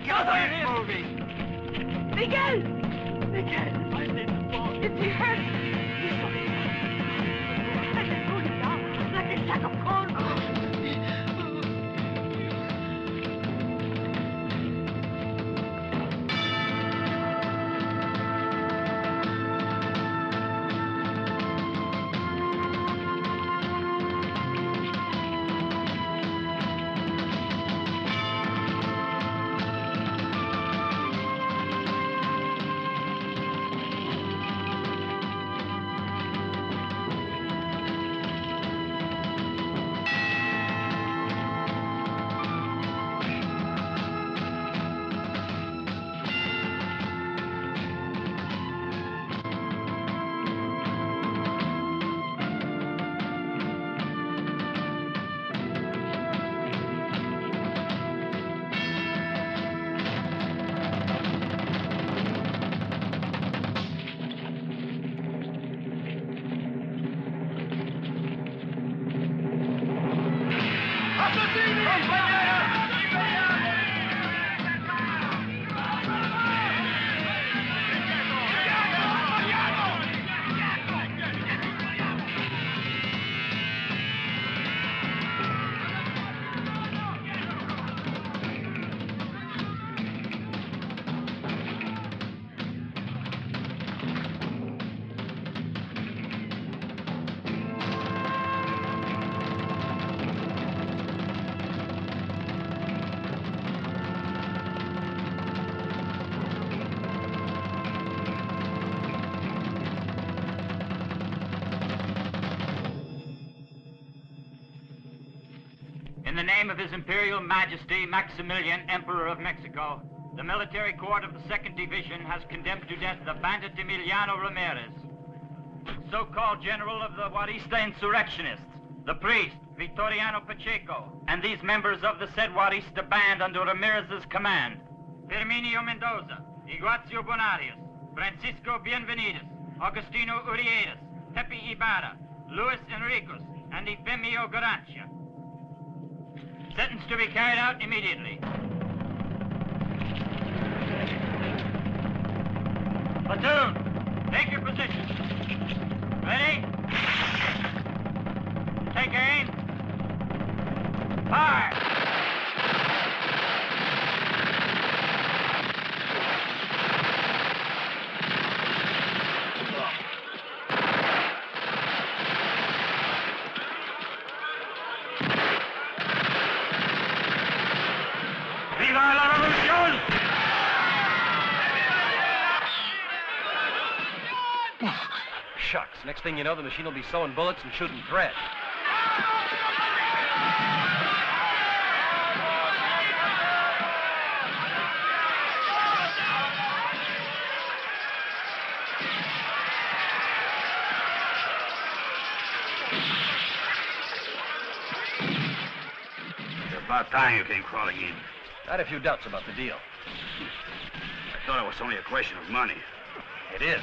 He's moving. Miguel! Miguel! Is he hurt? He's so like a good dog, like a sack of corn. In the name of His Imperial Majesty, Maximilian, Emperor of Mexico, the military court of the 2nd Division has condemned to death the bandit Emiliano Ramirez, so-called general of the Juarista insurrectionists, the priest, Victoriano Pacheco, and these members of the said Juarista band under Ramirez's command: Firminio Mendoza, Iguazio Bonarius, Francisco Bienvenides, Augustino Uriedas, Pepe Ibarra, Luis Enricos, and Efemio Garancia. Sentence to be carried out immediately. Platoon, take your position. Ready? Take aim. Fire! ¡Viva la revolución! Shucks. Next thing you know, the machine will be sewing bullets and shooting thread. It's about time you came crawling in. I had a few doubts about the deal. I thought it was only a question of money. It is.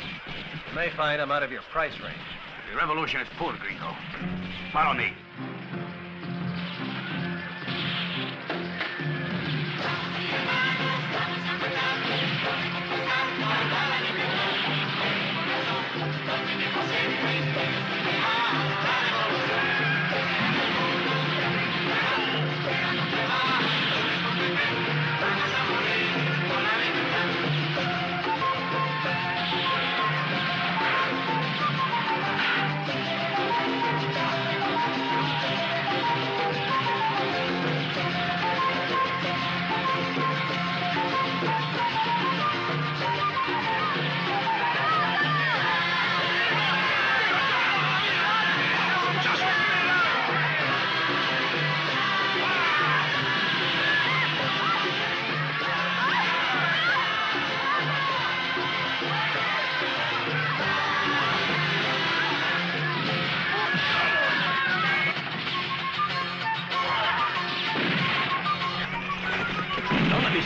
You may find I'm out of your price range. The revolution is poor, gringo. Follow me.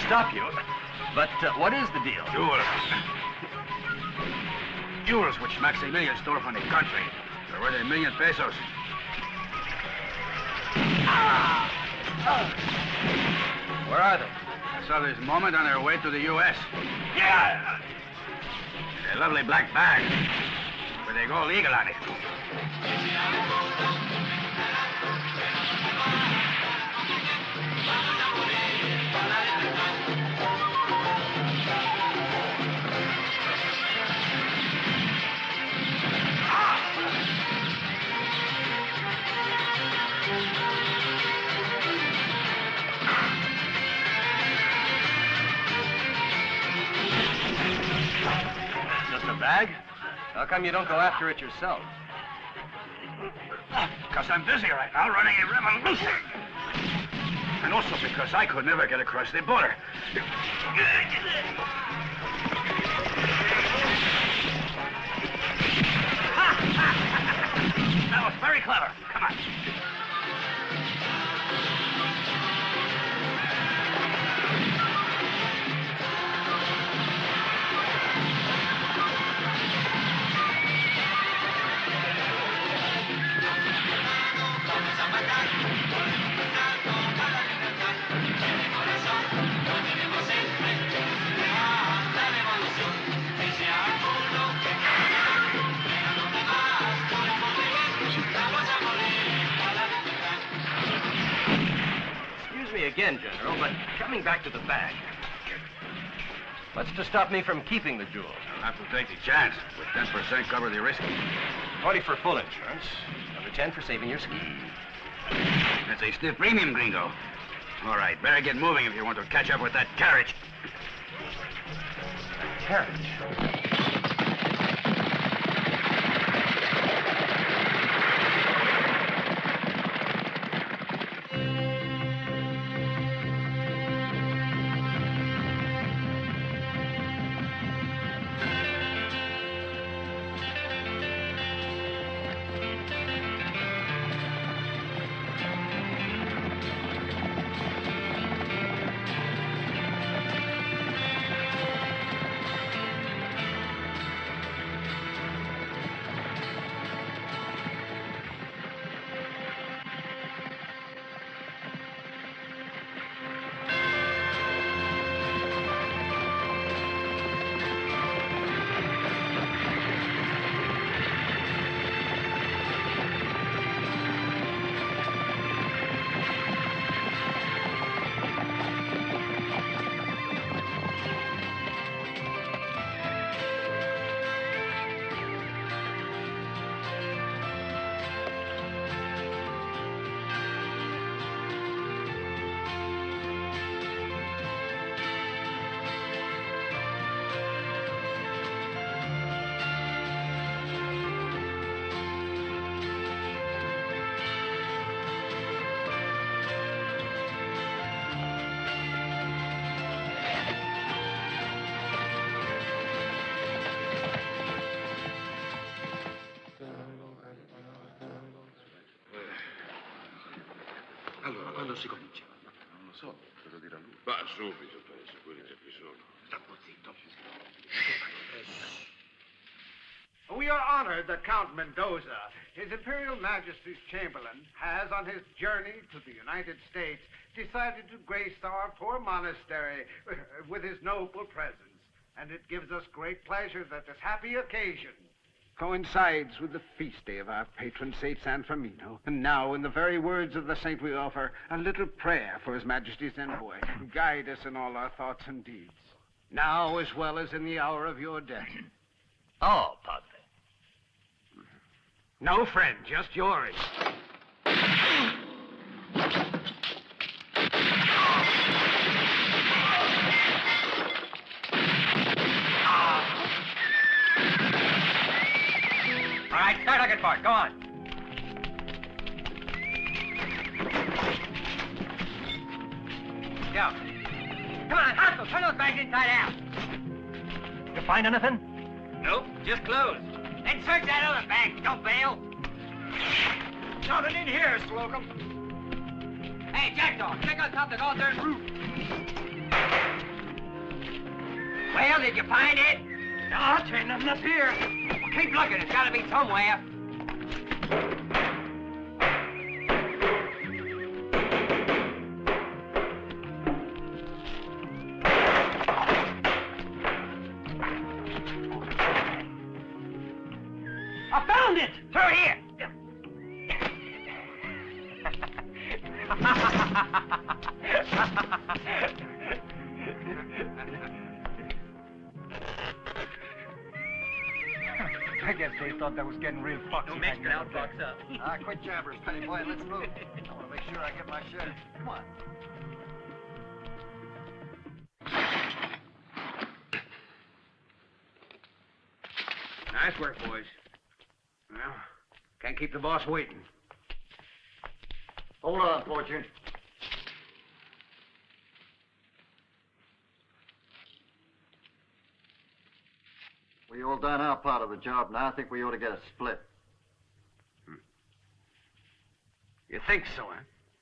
Stop you. But what is the deal? Jewels. Jewels which Maximilian stole from the country. They're worth $1 million pesos. Where are they? saw this moment on their way to the U.S. Yeah! A lovely black bag. Where they go legal on it. Just a bag? How come you don't go after it yourself? Because I'm busy right now running a revolution. And also because I could never get across the border. That was very clever. Come on. Again, General, but coming back to the bag. What's to stop me from keeping the jewels? I'll have to take the chance. With 10% cover the risk. 20 for full insurance. Another 10 for saving your ski. That's a stiff premium, gringo. All right, better get moving if you want to catch up with that carriage. Carriage? Allora, quando si comincia? Non lo so, devo dire a lui. Ma subito, penso, quelli già ci sono. Sta zitto. We are honored that Count Mendoza, His Imperial Majesty's Chamberlain, has, on his journey to the United States, decided to grace our poor monastery with his noble presence. And it gives us great pleasure that this happy occasion coincides with the feast day of our patron, Saint San Firmino. And now, in the very words of the saint, we offer a little prayer for His Majesty's envoy. Guide us in all our thoughts and deeds, now as well as in the hour of your death. Oh, Padre. No, friend, just yours. All right, start looking for it. Go on. Go. Come on, Hostel, turn those bags inside out. You find anything? Nope, just closed. Then search that other bag, don't bail. Nothing in here, Slocum. Hey, Jackdaw, check on top of the goddamn roof. Well, did you find it? No, I'll turn nothing up here. Well, keep looking. It's got to be somewhere. I guess they thought that was getting real foxy. Don't mix it out, box up. Quit jabbers, Penny boy. Let's move. I want to make sure I get my share. Come on. Nice work, boys. Well, can't keep the boss waiting. Hold on, Fortune. We all done our part of the job. Now I think we ought to get a split. You think so, huh?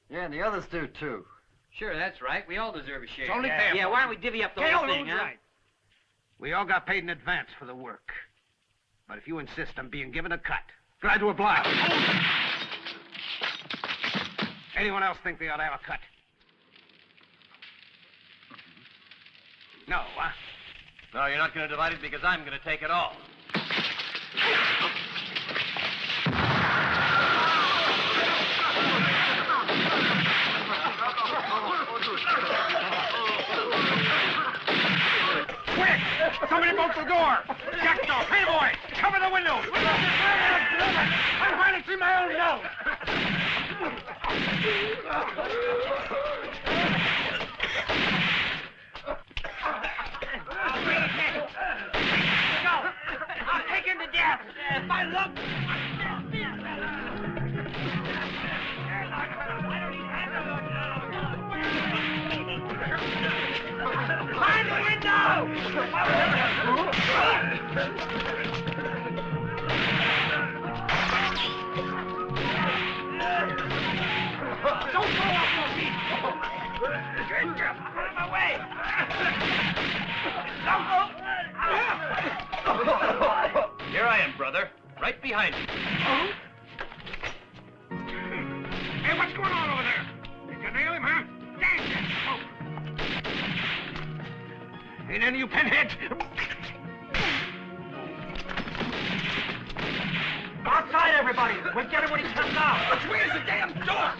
Yeah, and the others do, too. Sure, that's right. We all deserve a share. It's only fair. Yeah, why don't we divvy up the whole thing, huh? Right. We all got paid in advance for the work. But if you insist on being given a cut, glad to oblige. Anyone else think they ought to have a cut? No, huh? No, you're not going to divide it because I'm going to take it all. Quick! Somebody bolt the door! Jack door! Hey, boy! Cover the window! I'm trying to see my own nose! I'll take him to death. If I look... Find the window! Don't go off your feet! Out of my way! Here I am, brother. Right behind you. Hey, what's going on over there? Did you nail him, huh? Dang that smoke! Ain't any of you pinheads? Outside, everybody! We'll get him when he comes out! Where's the damn door?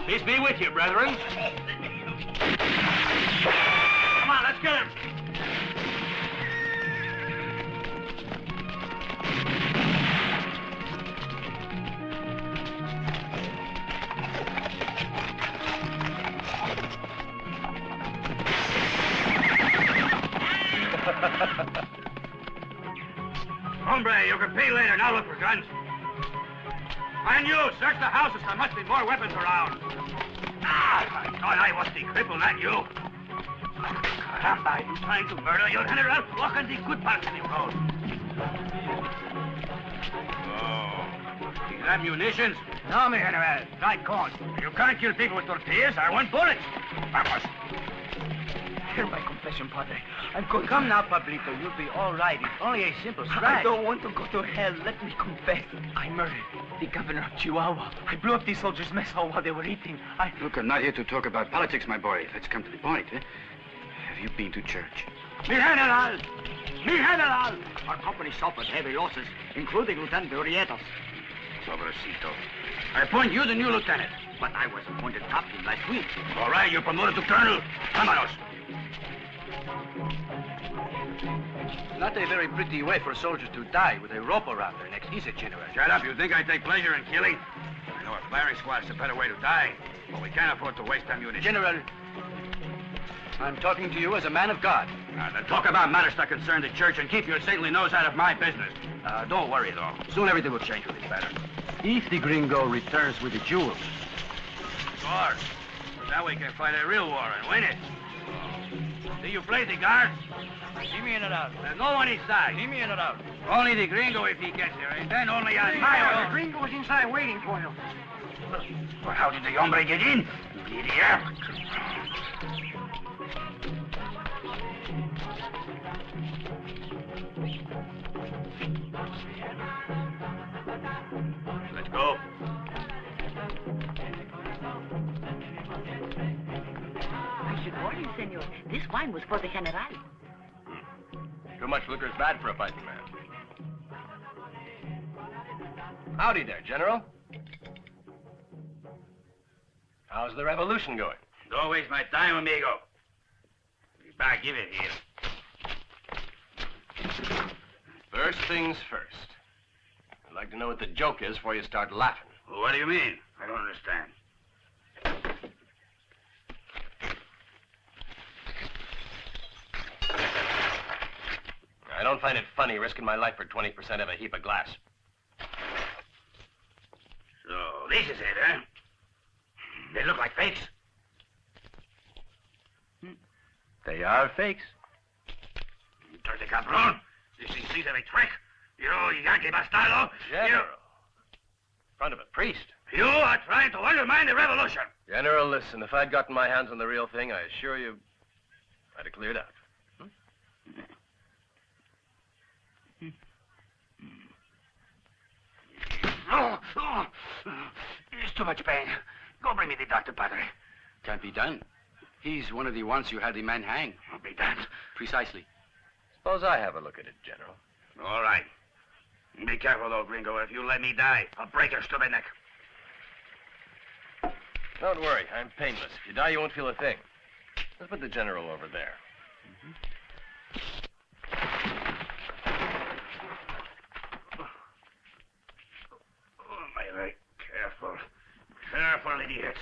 Peace be with you, brethren. Come on, let's get him! Hombre, you can pay later. Now look for guns. And you, search the houses. There must be more weapons around. I thought I was the cripple, not you. Caramba, you trying to murder your general? Walk on the good parts of the road. Oh, these ammunitions? No, mi general. Right con. You can't kill people with tortillas. I want bullets. Vamos. Hear my confession, Padre. I'm going. Come now, Pablito. You'll be all right. It's only a simple scratch. I don't want to go to hell. Let me confess. I murdered the governor of Chihuahua. I blew up the soldiers' mess hall while they were eating. Look, I'm not here to talk about politics, my boy. Let's come to the point, eh? Have you been to church? Mi general! Mi general! Our company suffered heavy losses, including Lieutenant Urietas. Pobrecito. I appoint you the new lieutenant, but I was appointed captain last week. All right, you're promoted to colonel. Vámonos. Not a very pretty way for soldiers to die with a rope around their necks, is it, General? Shut up. You think I take pleasure in killing? I know a firing squad's a better way to die, but we can't afford to waste ammunition. General, I'm talking to you as a man of God. Now, then talk about matters that concern the church and keep your saintly nose out of my business. Don't worry, though. Soon everything will change for the better. If the gringo returns with the jewels. Of course. That way we can fight a real war and win it. Do you play the guard? See me in and out. There's no one inside. See me in and out. Only the gringo if he gets here, and then only on my order. Gringo was inside waiting for you. Well, how did the hombre get in? Idiot. Let's go. I should warn you, senor. This wine was for the general. Too much liquor is bad for a fighting man. Howdy there, General. How's the revolution going? Don't waste my time, amigo. Back, give it here. First things first. I'd like to know what the joke is before you start laughing. Well, what do you mean? I don't understand. I don't find it funny risking my life for 20% of a heap of glass. So, this is it, huh? They look like fakes. They are fakes. Dirty cabron. This is a trick. You Yankee bastardo. General. In front of a priest. You are trying to undermine the revolution. General, listen, if I'd gotten my hands on the real thing, I assure you, I'd have cleared out. It's too much pain. Go bring me the doctor, Padre. Can't be done. He's one of the ones you had the man hang. I'll be damned. Precisely. Suppose I have a look at it, General. All right. Be careful, though, Gringo. If you let me die, I'll break your stupid neck. Don't worry, I'm painless. If you die, you won't feel a thing. Let's put the General over there. Oh, my leg. Careful. Careful, idiots.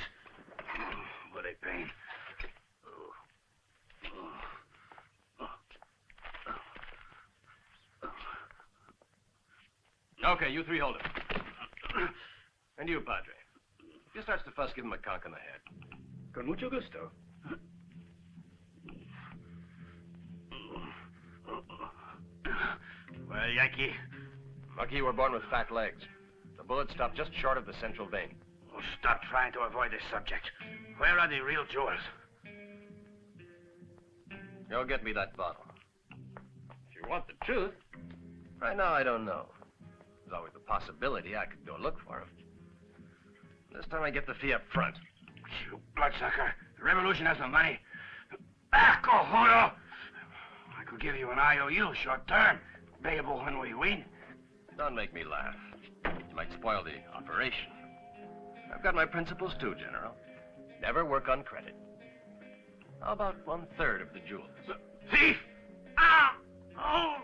What a pain. Okay, you three hold it. And you, Padre. If he starts to fuss, give him a conk on the head. Con mucho gusto. Well, Yankee. Lucky you were born with fat legs. The bullet stopped just short of the central vein. Oh, stop trying to avoid this subject. Where are the real jewels? Go get me that bottle. If you want the truth. Right now, I don't know. There's always the possibility I could go look for him. This time I get the fee up front. You bloodsucker. The revolution has no money. Ah, cojono! I could give you an IOU short term, payable when we win. Don't make me laugh. You might spoil the operation. I've got my principles too, General. Never work on credit. How about 1/3 of the jewels? Thief! Ah! Oh!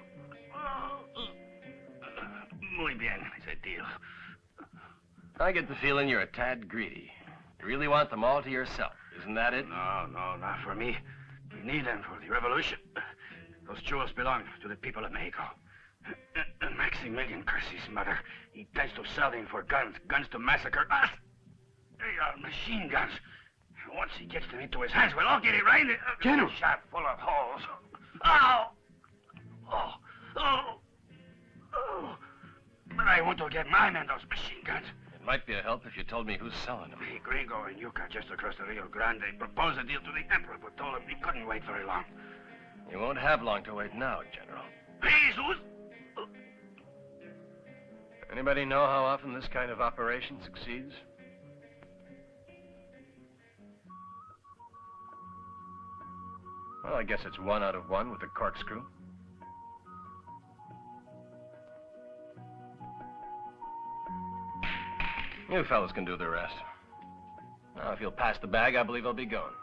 Muy bien, it's a deal. I get the feeling you're a tad greedy. You really want them all to yourself, isn't that it? No, not for me. We need them for the revolution. Those jewels belong to the people of Mexico. And Maximilian curse his mother. He tends to sell them for guns to massacre us. They are machine guns. Once he gets them into his hands, we'll all get it right. General. Shot full of holes. Ow! Oh! Oh! Oh! But I want to get my men those machine guns. It might be a help if you told me who's selling them. The Gringo and Yucca just across the Rio Grande proposed a deal to the Emperor, but told him he couldn't wait very long. You won't have long to wait now, General. Jesus! Anybody know how often this kind of operation succeeds? Well, I guess it's 1 out of 1 with a corkscrew. You fellas can do the rest. Now, if you'll pass the bag, I believe I'll be going.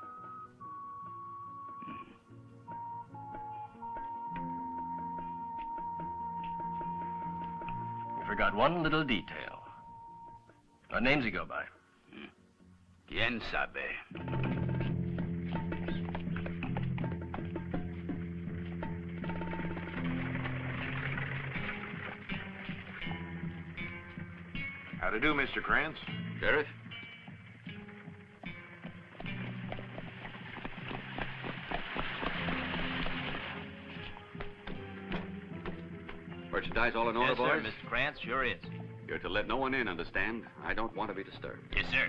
You forgot one little detail. What names he go by? Quien sabe? How to do, Mr. Krantz? Sheriff? Merchandise all in order, Yes, sir, boys? Mr. Krantz, sure is. You're to let no one in, understand? I don't want to be disturbed. Yes, sir.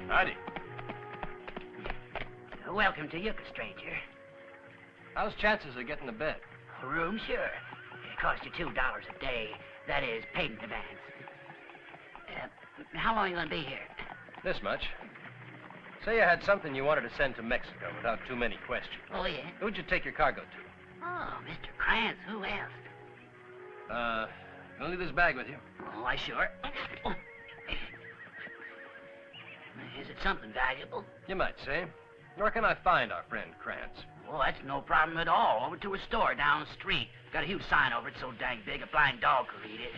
Howdy. Welcome to Yucca, stranger. How's chances of getting a bed? Room, sure. It costs you $2 a day. That is, paid in advance. How long are you going to be here? This much. Say you had something you wanted to send to Mexico without too many questions. Oh, yeah? Who'd you take your cargo to? Oh, Mr. Krantz, who else? Gonna leave this bag with you. Oh, why, sure. Oh. Is it something valuable? You might say. Where can I find our friend Krantz? Oh, that's no problem at all. Over to a store down the street. Got a huge sign over it so dang big a blind dog could read it.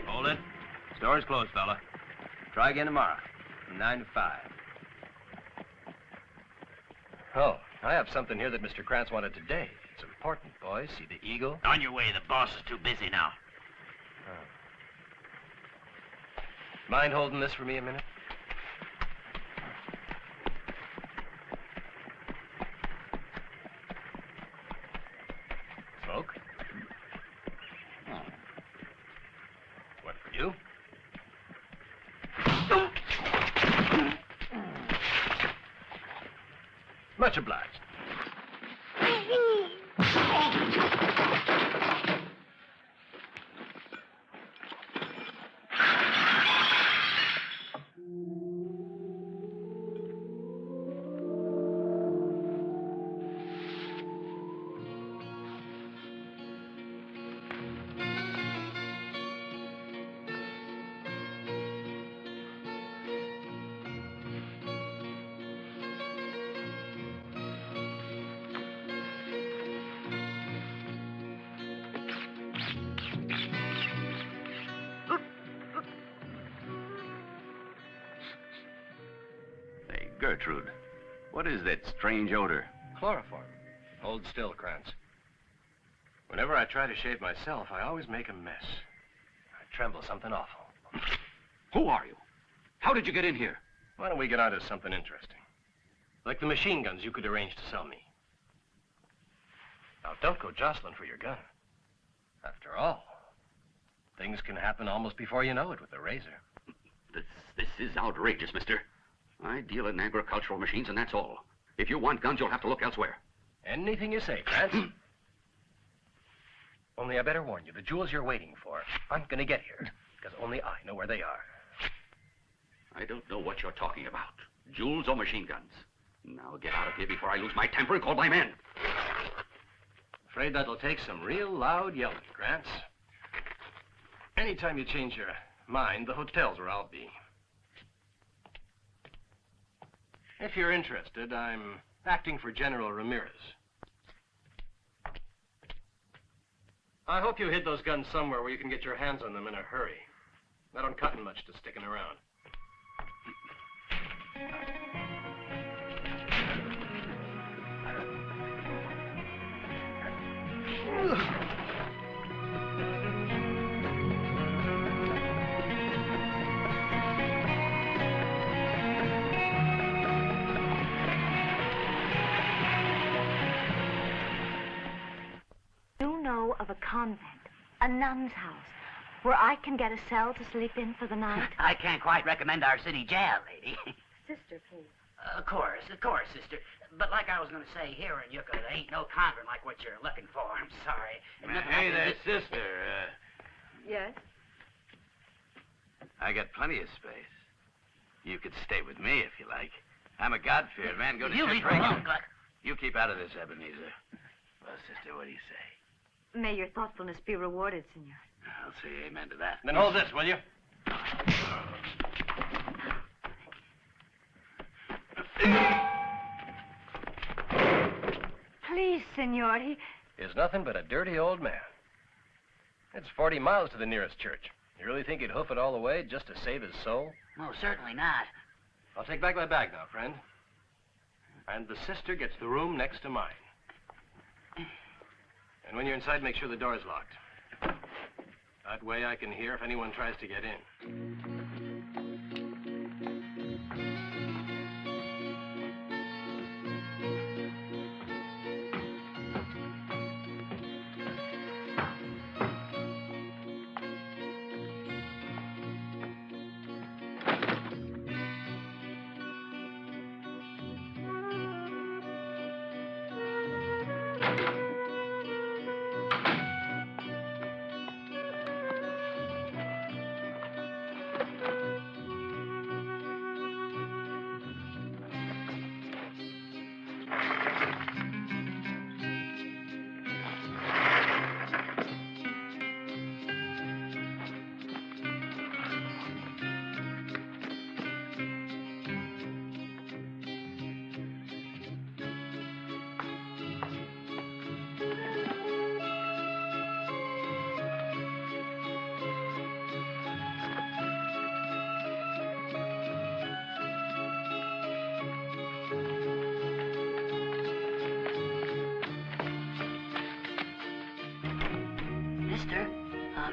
Hold it. Store's closed, fella. Try again tomorrow, from 9 to 5. Oh, I have something here that Mr. Krantz wanted today. It's important, boys. See the eagle? On your way. The boss is too busy now. Mind holding this for me a minute? Smoke? What for you? Much obliged. Gertrude, what is that strange odor? Chloroform. Hold still, Krantz. Whenever I try to shave myself, I always make a mess. I tremble something awful. Who are you? How did you get in here? Why don't we get on to something interesting? Like the machine guns you could arrange to sell me. Now, don't go jostling for your gun. After all, things can happen almost before you know it with a razor. This is outrageous, mister. I deal in agricultural machines, and that's all. If you want guns, you'll have to look elsewhere. Anything you say, Krantz. Only I better warn you, the jewels you're waiting for aren't going to get here, because only I know where they are. I don't know what you're talking about. Jewels or machine guns. Now get out of here before I lose my temper and call my men. Afraid that'll take some real loud yelling, Krantz. Anytime you change your mind, the hotel's where I'll be. If you're interested, I'm acting for General Ramirez. I hope you hid those guns somewhere where you can get your hands on them in a hurry. I don't cotton much to sticking around. Of a convent, a nun's house, where I can get a cell to sleep in for the night? I can't quite recommend our city jail, lady. Sister, please. Of course, sister. But like I was going to say, here in Yucca, there ain't no convent like what you're looking for. I'm sorry. Hey there, sister. Yes? I got plenty of space. You could stay with me if you like. I'm a God-feared man. Go to you church leave her regular. alone, Gluck. You keep out of this, Ebenezer. Well, sister, what do you say? May your thoughtfulness be rewarded, senor. I'll say amen to that. Then hold this, will you? Please, senor, He's nothing but a dirty old man. It's 40 miles to the nearest church. You really think he'd hoof it all the way just to save his soul? No, certainly not. I'll take back my bag now, friend. And the sister gets the room next to mine. And when you're inside, make sure the door is locked. That way I can hear if anyone tries to get in.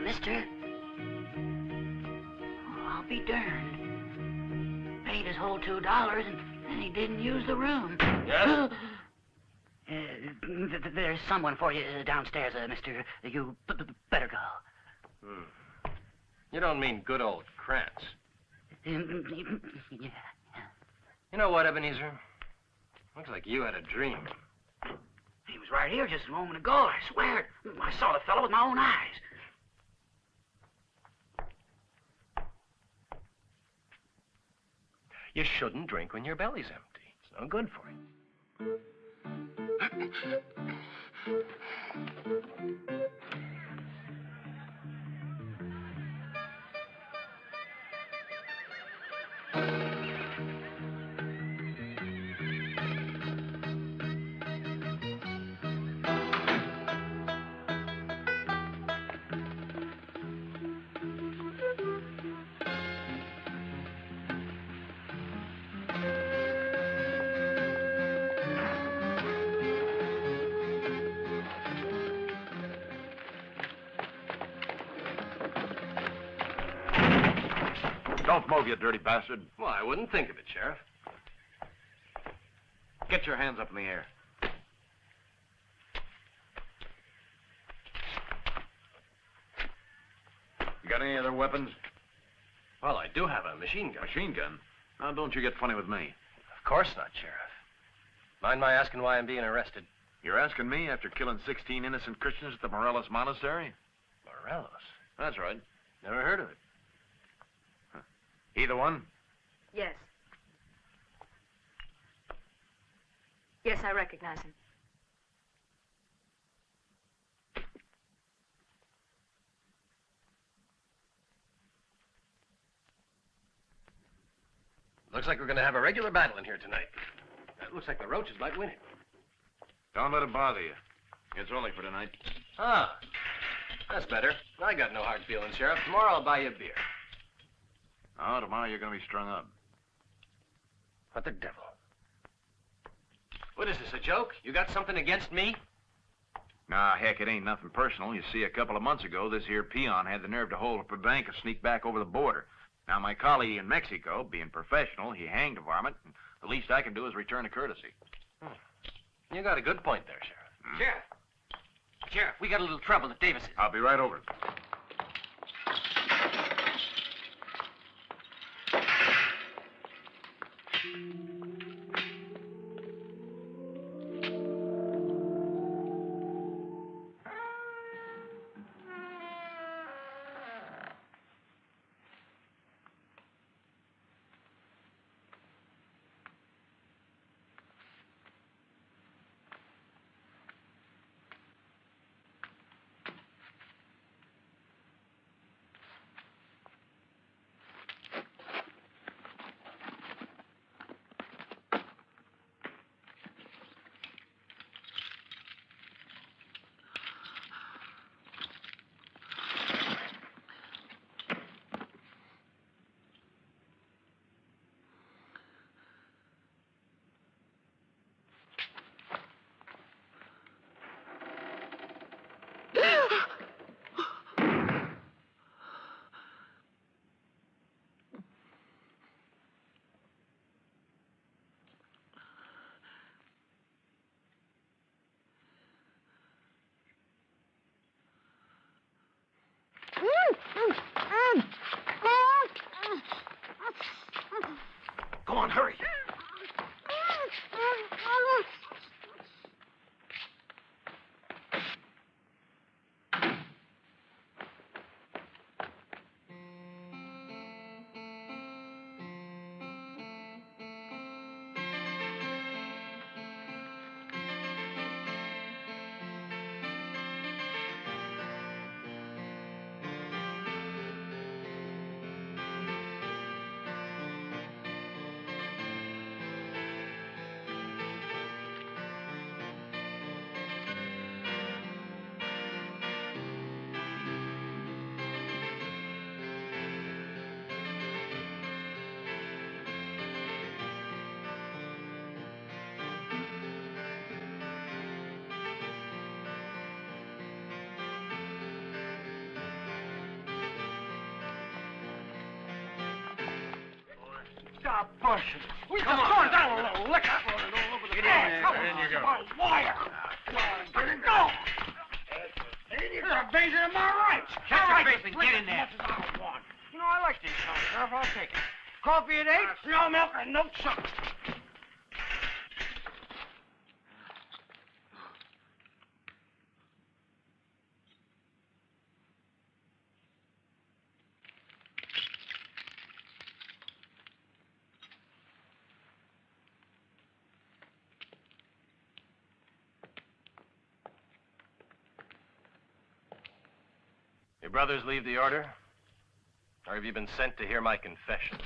Mister. Oh, I'll be darned. Paid his whole $2 and he didn't use the room. Yes? There's someone for you downstairs, mister. You better go. You don't mean good old Krantz. Yeah. You know what, Ebenezer? Looks like you had a dream. He was right here just a moment ago, I swear. I saw the fellow with my own eyes. You shouldn't drink when your belly's empty. It's no good for you. Don't move, you dirty bastard. Well, I wouldn't think of it, Sheriff. Get your hands up in the air. You got any other weapons? Well, I do have a machine gun. Machine gun? Now, don't you get funny with me. Of course not, Sheriff. Mind my asking why I'm being arrested? You're asking me after killing 16 innocent Christians at the Morelos Monastery? Morelos? That's right. Never heard of it. Either one? Yes. Yes, I recognize him. Looks like we're going to have a regular battle in here tonight. It looks like the Roaches might win it. Don't let it bother you. It's only for tonight. Ah, that's better. I got no hard feelings, Sheriff. Tomorrow I'll buy you a beer. Oh, tomorrow you're going to be strung up. What the devil? What is this, a joke? You got something against me? Nah, heck, it ain't nothing personal. You see, a couple of months ago, this here peon had the nerve to hold up a bank and sneak back over the border. Now, my colleague in Mexico, being professional, he hanged the varmint, and the least I can do is return a courtesy. You got a good point there, Sheriff. Sheriff. Sheriff, we got a little trouble at Davis's. I'll be right over. on, hurry. Stop pushing. We come on. Going down a little liquor. Get in there. Come In on. you go. A wire. Come on, get in. Go. In you go. You're invading of my rights. Shut All your right, face and get in there. As much as I want. You know, I like these songs, Sheriff. I'll take it. Coffee at 8, no milk, and no sugar. Your brothers leave the order? Or have you been sent to hear my confession?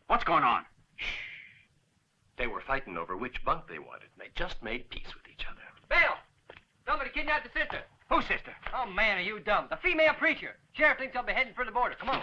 What's going on? Shh. They were fighting over which bunk they wanted, and they just made peace with each other. Bill! Somebody kidnapped the sister. Whose sister? Oh, man, are you dumb? The female preacher. Sheriff thinks I'll be heading for the border. Come on.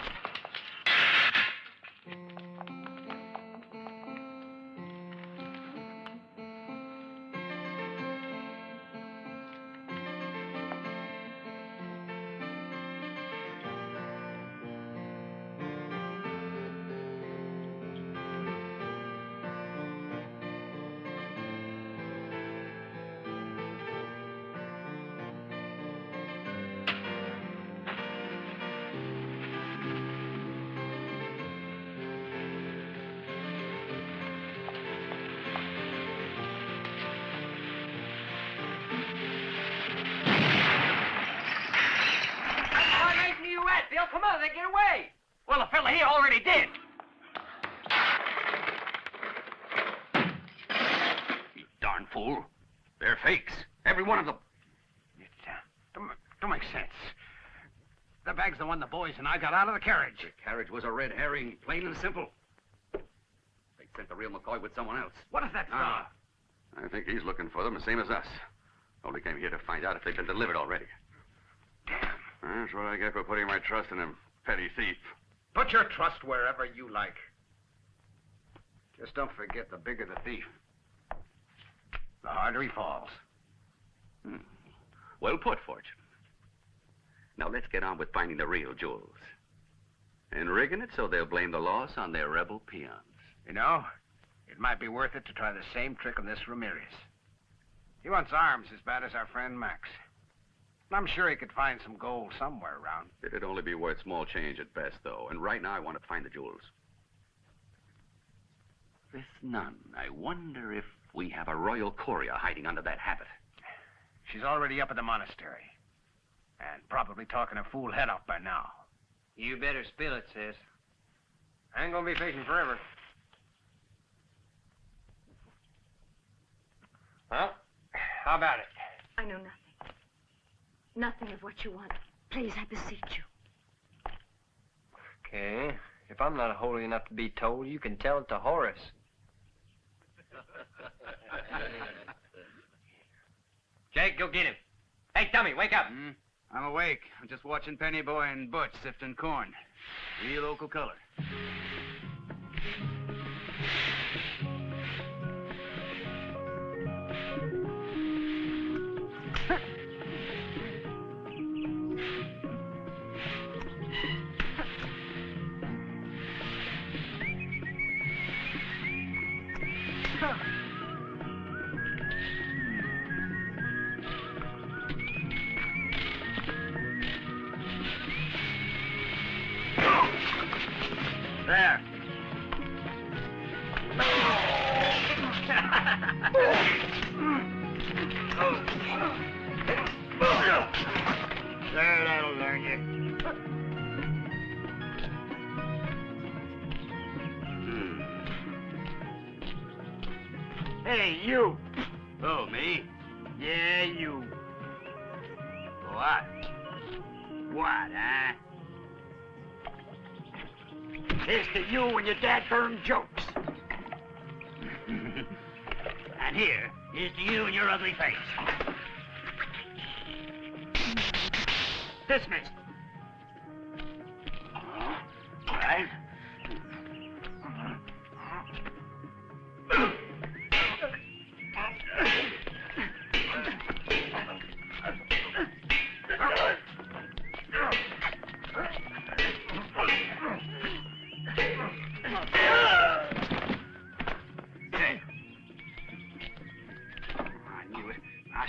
Bill, come on, they get away. Well, the fella here already did. You darn fool. They're fakes. Every one of them. It don't make sense. The bag's the one the boys and I got out of the carriage. The carriage was a red herring, plain and simple. They sent the real McCoy with someone else. What is that Ah, I think he's looking for them the same as us. Only came here to find out if they've been delivered already. Damn. That's what I get for putting my trust in him, petty thief. Put your trust wherever you like. Just don't forget, the bigger the thief, the harder he falls. Well put, Fortune. Now let's get on with finding the real jewels. And rigging it so they'll blame the loss on their rebel peons. You know, it might be worth it to try the same trick on this Ramirez. He wants arms as bad as our friend Max. I'm sure he could find some gold somewhere around. It'd only be worth small change at best, though. And right now I want to find the jewels. With none. I wonder if we have a royal courier hiding under that habit. She's already up at the monastery. And probably talking her fool head off by now. You better spill it, sis. I ain't gonna be fishing forever. Well, how about it? I know nothing. Nothing of what you want. Please, I beseech you. Okay. If I'm not holy enough to be told, you can tell it to Horace. Jake, go get him. Hey, Dummy, wake up. I'm awake. I'm just watching Penny Boy and Butch sifting corn. Real local color. There. There, that'll learn you. Hey, you. Oh, me? Yeah, you. What? What, huh? Here's to you and your dad-burned jokes. And here's to you and your ugly face. Dismissed. All right.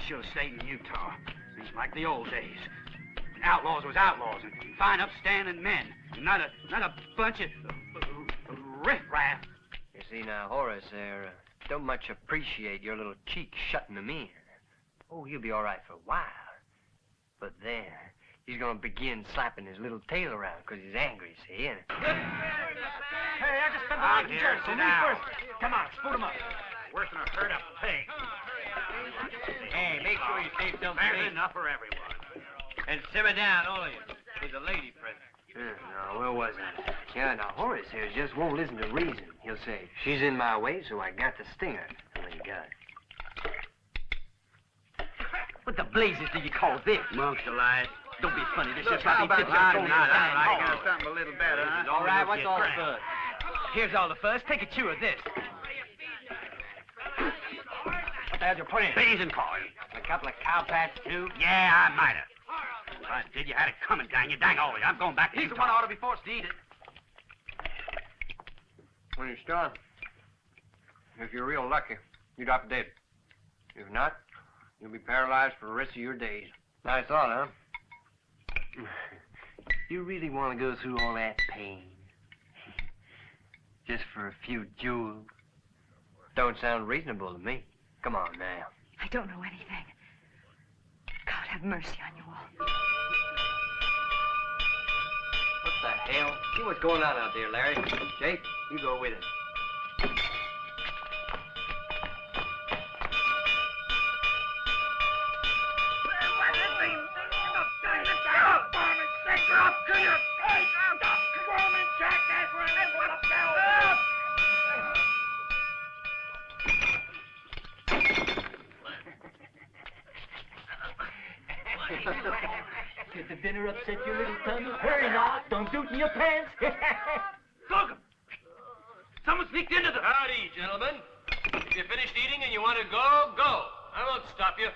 Should have stayed in Utah. Seems like the old days. Outlaws was outlaws, and fine, upstanding men, and not a bunch of riffraff. You see now, Horace there don't much appreciate your little cheek shutting him in. Oh, he'll be all right for a while, but then he's gonna begin slapping his little tail around because he's angry. See? And... Hey, I just spent the night in Jersey. Now, come on, spoot him up. Worse than a herd of pigs. Hey, make sure you save some There's enough for everyone. And simmer down, all of you. There's a lady present. Now, where was I? Yeah, now, Horace here just won't listen to reason. He'll say, she's in my way, so I got to sting her. And then he got it. What the blazes do you call this? Monks alive. Don't be funny. This just how got me about tipped that? on I got something a little better, huh? All right, what's all the fuzz? Here's all the fuzz. Take a chew of this. What the hell did you put in? Beans and corn. A couple of cow pats, too? Yeah, I might have. If I did, you had it coming, dang you. Dang all of you. I'm going back to He's the Utah. one who ought to be forced to eat it. When you're strong, if you're real lucky, you drop dead. If not, you'll be paralyzed for the rest of your days. Nice thought, huh? You really want to go through all that pain? Just for a few jewels? Don't sound reasonable to me. Come on now. I don't know anything. God have mercy on you all. What the hell? See what's going on out there, Larry. Jake, you go with him. Did the dinner upset your little tummy? Hurry now, don't do it in your pants. Look! Someone sneaked into the... Howdy, gentlemen. If you're finished eating and you want to go, go. I won't stop you.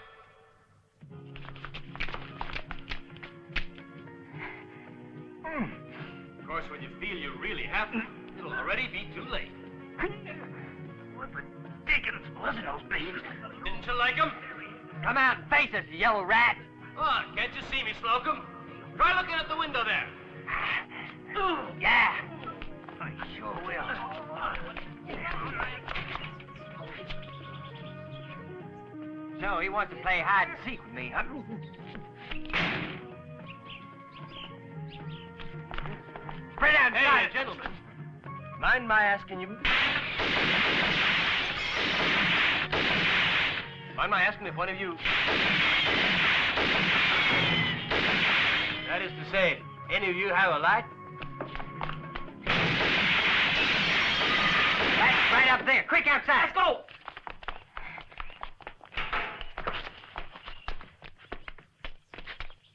Of course, when you feel you really have to, it'll already be too late. What ridiculous was it, those beans? Didn't you like 'em? Come out and face us, you yellow rat. Oh, can't you see me, Slocum? Try looking at the window there. Yeah. I sure will. So he wants to play hide and seek with me, huh? Spread out, Hey, gentlemen. Mind my asking you? Mind my asking if one of you... That is to say, any of you have a light? That's right up there. Quick, outside. Let's go.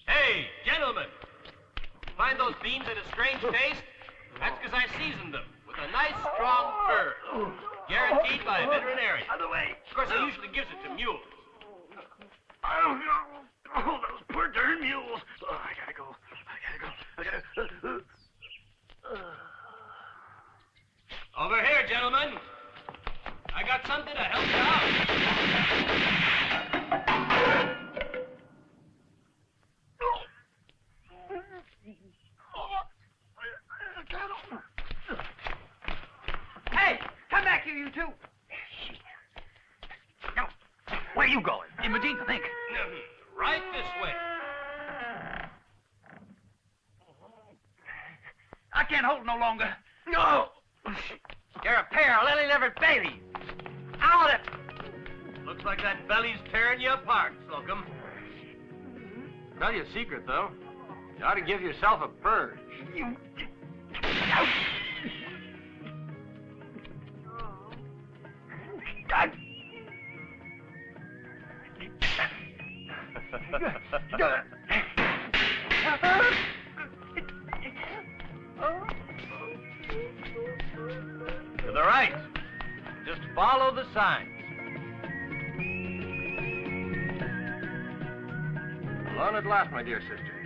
Hey, gentlemen. Find those beans at a strange taste? That's because I seasoned them with a nice, strong fur. Guaranteed by a veterinarian. Other way. Of course, he usually gives it to mules. Oh, those poor darn mules. Oh, I gotta go. Over here, gentlemen. I got something to help you out. Hey, come back here, you two. No. Where are you going? Imogene, I think. Right this way. I can't hold no longer. No! You're a pair of lily-livered babies. Out of it! Looks like that belly's tearing you apart, Slocum. Tell you a secret, though. You ought to give yourself a purge. To the right. Just follow the signs. On at last, my dear sister.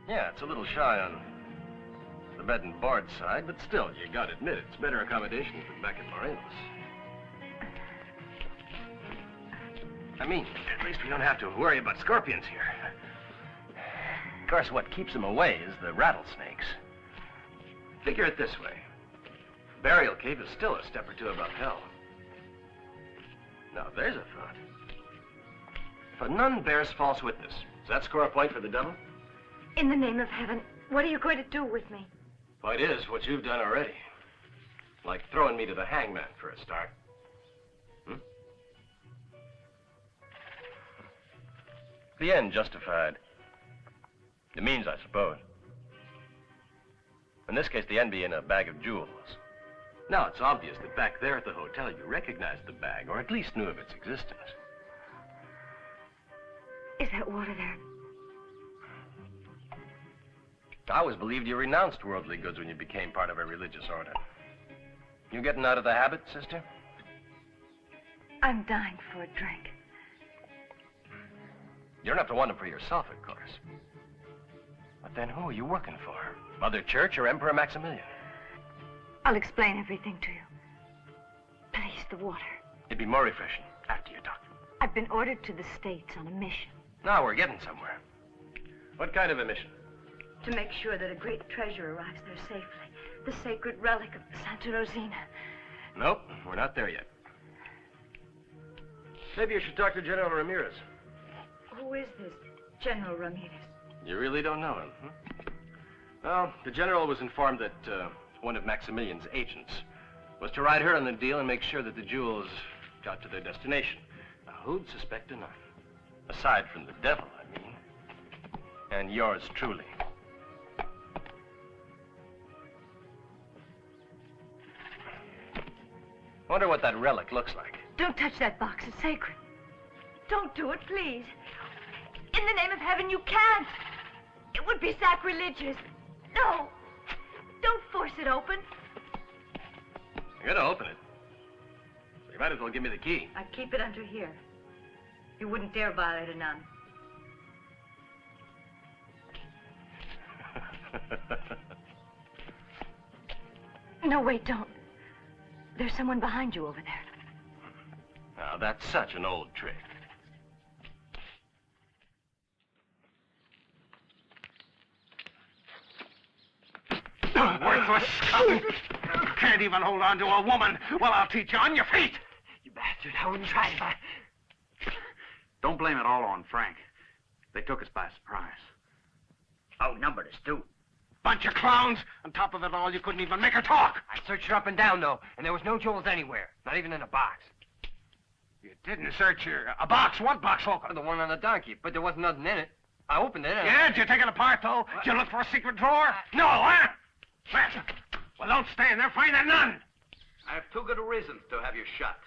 Yeah, it's a little shy on the bed and board side, but still, you gotta admit, it's better accommodations than back in Morelos. I mean, at least we don't have to worry about scorpions here. Of course, what keeps them away is the rattlesnakes. Figure it this way. Burial Cave is still a step or two above hell. Now, there's a thought. If a nun bears false witness, does that score a point for the devil? In the name of heaven, what are you going to do with me? Point is what you've done already. Like throwing me to the hangman for a start. The end justified the means, I suppose. In this case, the end being a bag of jewels. Now, it's obvious that back there at the hotel, you recognized the bag, or at least knew of its existence. Is that water there? I always believed you renounced worldly goods when you became part of a religious order. You getting out of the habit, sister? I'm dying for a drink. You don't have to want them for yourself, of course. But then who are you working for? Mother Church or Emperor Maximilian? I'll explain everything to you. Please, the water. It'd be more refreshing after you talk. I've been ordered to the States on a mission. Now we're getting somewhere. What kind of a mission? To make sure that a great treasure arrives there safely. The sacred relic of Santa Rosina. Nope, we're not there yet. Maybe you should talk to General Ramirez. Who is this General Ramirez? You really don't know him, huh? Well, the general was informed that one of Maximilian's agents was to ride her on the deal and make sure that the jewels got to their destination. Now, who'd suspect a nun? Aside from the devil, I mean. And yours truly. Wonder what that relic looks like. Don't touch that box. It's sacred. Don't do it, please. In the name of heaven, you can't. It would be sacrilegious. No. Don't force it open. I'm gonna open it. You might as well give me the key. I'd keep it under here. You wouldn't dare violate a nun. No, wait, don't. There's someone behind you over there. Now, that's such an old trick. Worthless scum! Can't even hold on to a woman. Well, I'll teach you on your feet. You bastard. I wouldn't try it if I... Don't blame it all on Frank. They took us by surprise. Outnumbered us, too. Bunch of clowns. On top of it all, you couldn't even make her talk. I searched her up and down, though, and there was no jewels anywhere. Not even in a box. You didn't search a box? What box, Holcomb? The one on the donkey, but there wasn't nothing in it. I opened it and... Yeah, did you take it apart, though? Did you look for a secret drawer? No, huh? Well, don't stand there. Find that nun. I have two good reasons to have you shot.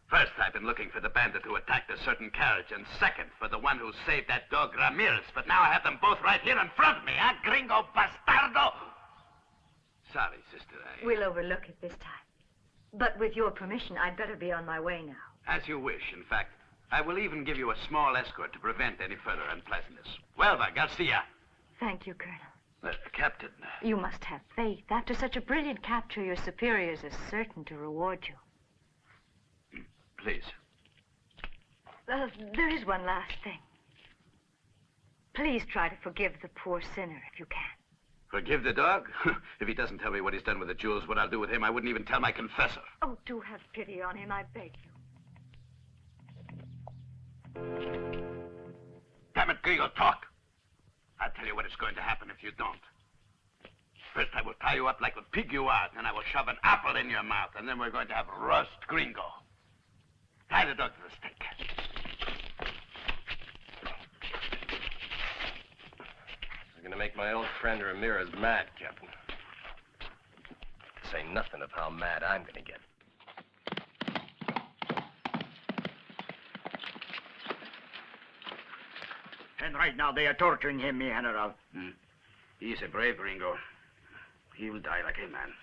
First, I've been looking for the bandit who attacked a certain carriage, and second, for the one who saved that dog Ramirez. But now I have them both right here in front of me, huh, gringo bastardo? Sorry, sister, We'll overlook it this time. But with your permission, I'd better be on my way now. As you wish. In fact, I will even give you a small escort to prevent any further unpleasantness. Huelva, Garcia. Thank you, Colonel. Captain. You must have faith. After such a brilliant capture, your superiors are certain to reward you. Please. There is one last thing. Please try to forgive the poor sinner if you can. Forgive the dog? If he doesn't tell me what he's done with the jewels, what I'll do with him, I wouldn't even tell my confessor. Oh, do have pity on him, I beg you. Damn it, Grillo, talk. I'll tell you what is going to happen if you don't. First, I will tie you up like a pig you are, then I will shove an apple in your mouth, and then we're going to have roast gringo. Tie the dog to the stake. You're gonna make my old friend Ramirez mad, Captain. Say nothing of how mad I'm gonna get. And right now they are torturing him, mi general. He's a brave gringo. He will die like a man.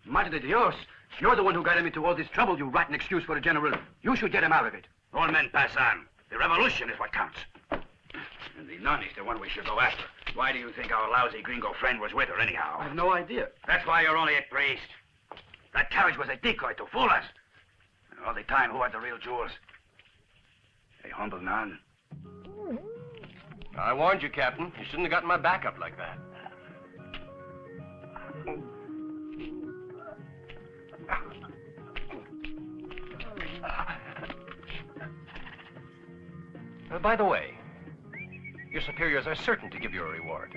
Madre de Dios! You're the one who got him into all this trouble, you rotten excuse for a general. You should get him out of it. All men pass on. The revolution is what counts. And the nun is the one we should go after. Why do you think our lousy gringo friend was with her anyhow? I have no idea. That's why you're only a priest. That carriage was a decoy to fool us. And all the time, who had the real jewels? A humble nun. I warned you, Captain. You shouldn't have gotten my back up like that. By the way, your superiors are certain to give you a reward.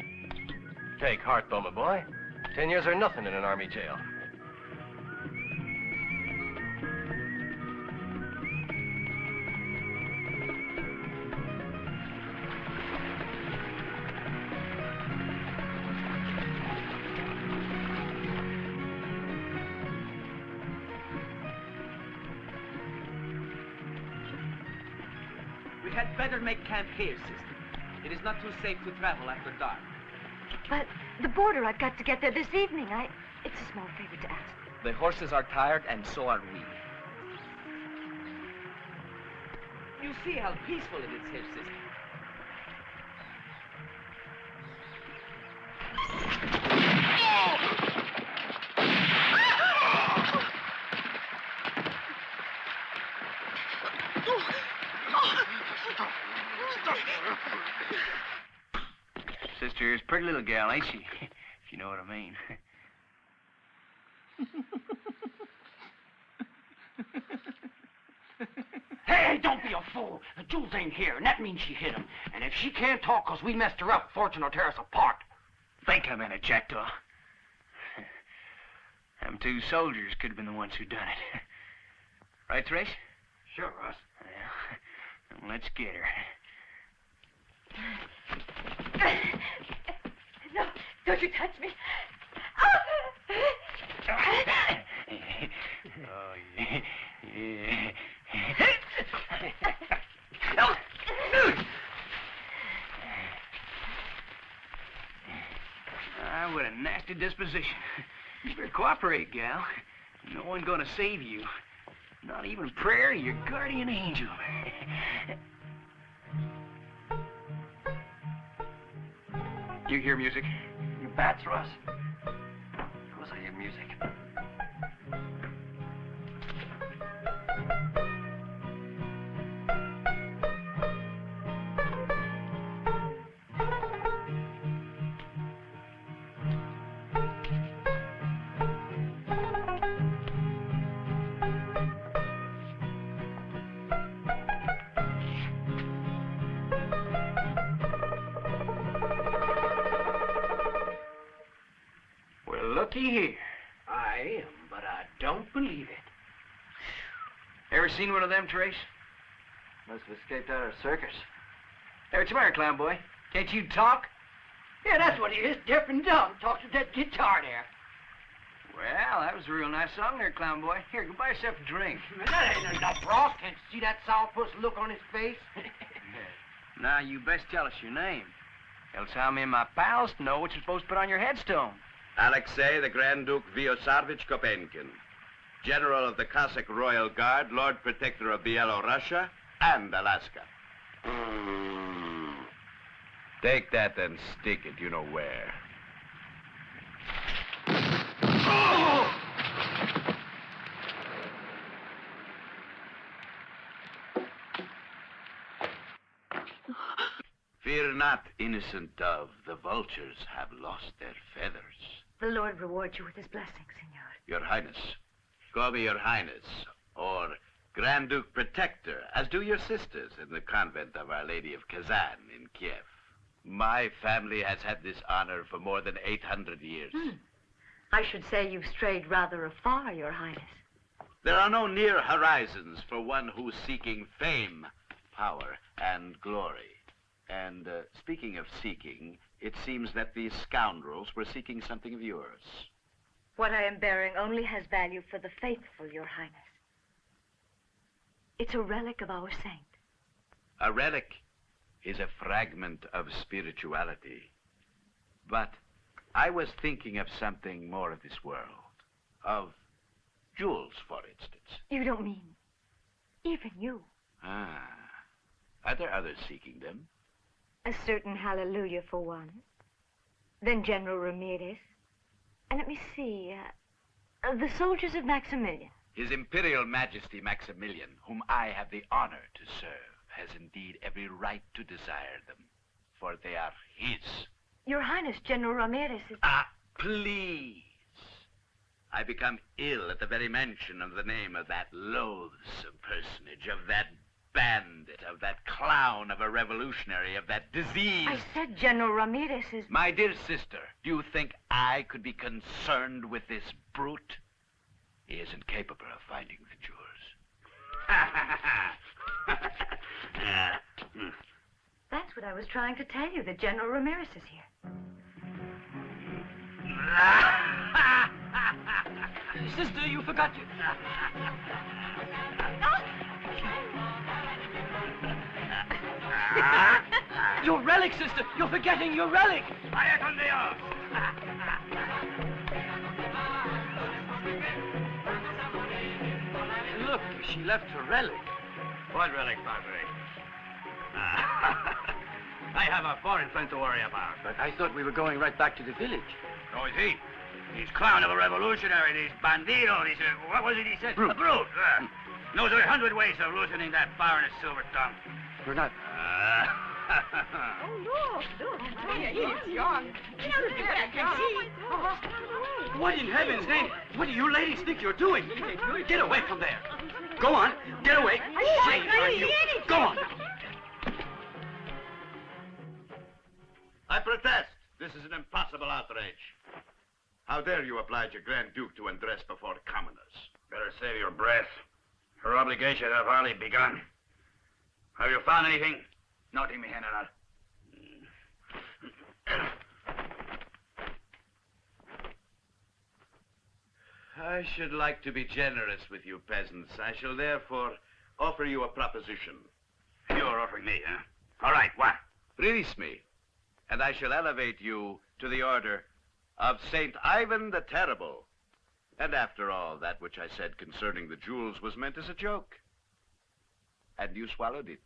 Take heart, though, my boy. 10 years are nothing in an army jail. We had better make camp here, sister. It is not too safe to travel after dark. But the border, I've got to get there this evening. It's a small favor to ask. The horses are tired, and so are we. You see how peaceful it is here, sister. Sister is a pretty little gal, ain't she? If you know what I mean. Hey, don't be a fool. Jules ain't here, and that means she hit him. And if she can't talk 'cause we messed her up, fortune will tear us apart. Think a minute, Jackdaw. Them two soldiers could have been the ones who done it. Right, Trace? Sure, Russ. Well, let's get her. No, don't you touch me. Oh, yeah. Yeah. What a nasty disposition. You better cooperate, gal. No one gonna save you. Not even prayer, your guardian angel. You hear music? You bats, Russ? Of course I hear music. Looky here. I am, but I don't believe it. Ever seen one of them, Trace? Must have escaped out of a circus. Hey, what's the matter, clown boy? Can't you talk? Yeah, that's what he is, deaf and dumb. Talks with that guitar there. Well, that was a real nice song there, clown boy. Here, go buy yourself a drink. That ain't no broth. Can't you see that sourpuss look on his face? Now, you best tell us your name. Else how me and my pals know what you're supposed to put on your headstone. Alexei the Grand Duke Vyosarvich Kopenkin, General of the Cossack Royal Guard, Lord Protector of Bielorussia and Alaska. Take that and stick it, you know where. Fear not, innocent dove. The vultures have lost their feathers. The Lord reward you with his blessing, Senor. Your Highness. Call me Your Highness, or Grand Duke Protector, as do your sisters in the convent of Our Lady of Kazan in Kiev. My family has had this honor for more than 800 years. I should say you've strayed rather afar, Your Highness. There are no near horizons for one who's seeking fame, power, and glory. And speaking of seeking, it seems that these scoundrels were seeking something of yours. What I am bearing only has value for the faithful, Your Highness. It's a relic of our saint. A relic is a fragment of spirituality. But I was thinking of something more of this world. Of jewels, for instance. You don't mean even you? Are there others seeking them? A certain Halleluja, for one. Then General Ramirez. And let me see, the soldiers of Maximilian. His Imperial Majesty Maximilian, whom I have the honor to serve, has indeed every right to desire them, for they are his. Your Highness, General Ramirez is... Please. I become ill at the very mention of the name of that loathsome personage, of that bandit, of that clown of a revolutionary, of that disease. I said General Ramirez is... My dear sister, do you think I could be concerned with this brute? He isn't capable of finding the jewels. That's what I was trying to tell you, that General Ramirez is here. Sister, you forgot your... Your relic, sister! You're forgetting your relic! Vaya con Dios! Look, she left her relic. What relic, Padre? I have a foreign friend to worry about. But I thought we were going right back to the village. So is he. He's clown of a revolutionary, he's bandido, he's a... What was it he said? Brute. A brute. Knows 100 ways of loosening that foreigner's silver tongue. We're not... What in heaven's name? What do you ladies think you're doing? Get away from there. Go on. Get away. I Shame on you. Go on. I protest. This is an impossible outrage. How dare you oblige a Grand Duke to undress before commoners? Better save your breath. Her obligations have hardly begun. Have you found anything? Nothing, mi general. I should like to be generous with you peasants. I shall therefore offer you a proposition. You're offering me, huh? All right, what? Release me, and I shall elevate you to the order of Saint Ivan the Terrible. And after all, that which I said concerning the jewels was meant as a joke. And you swallowed it.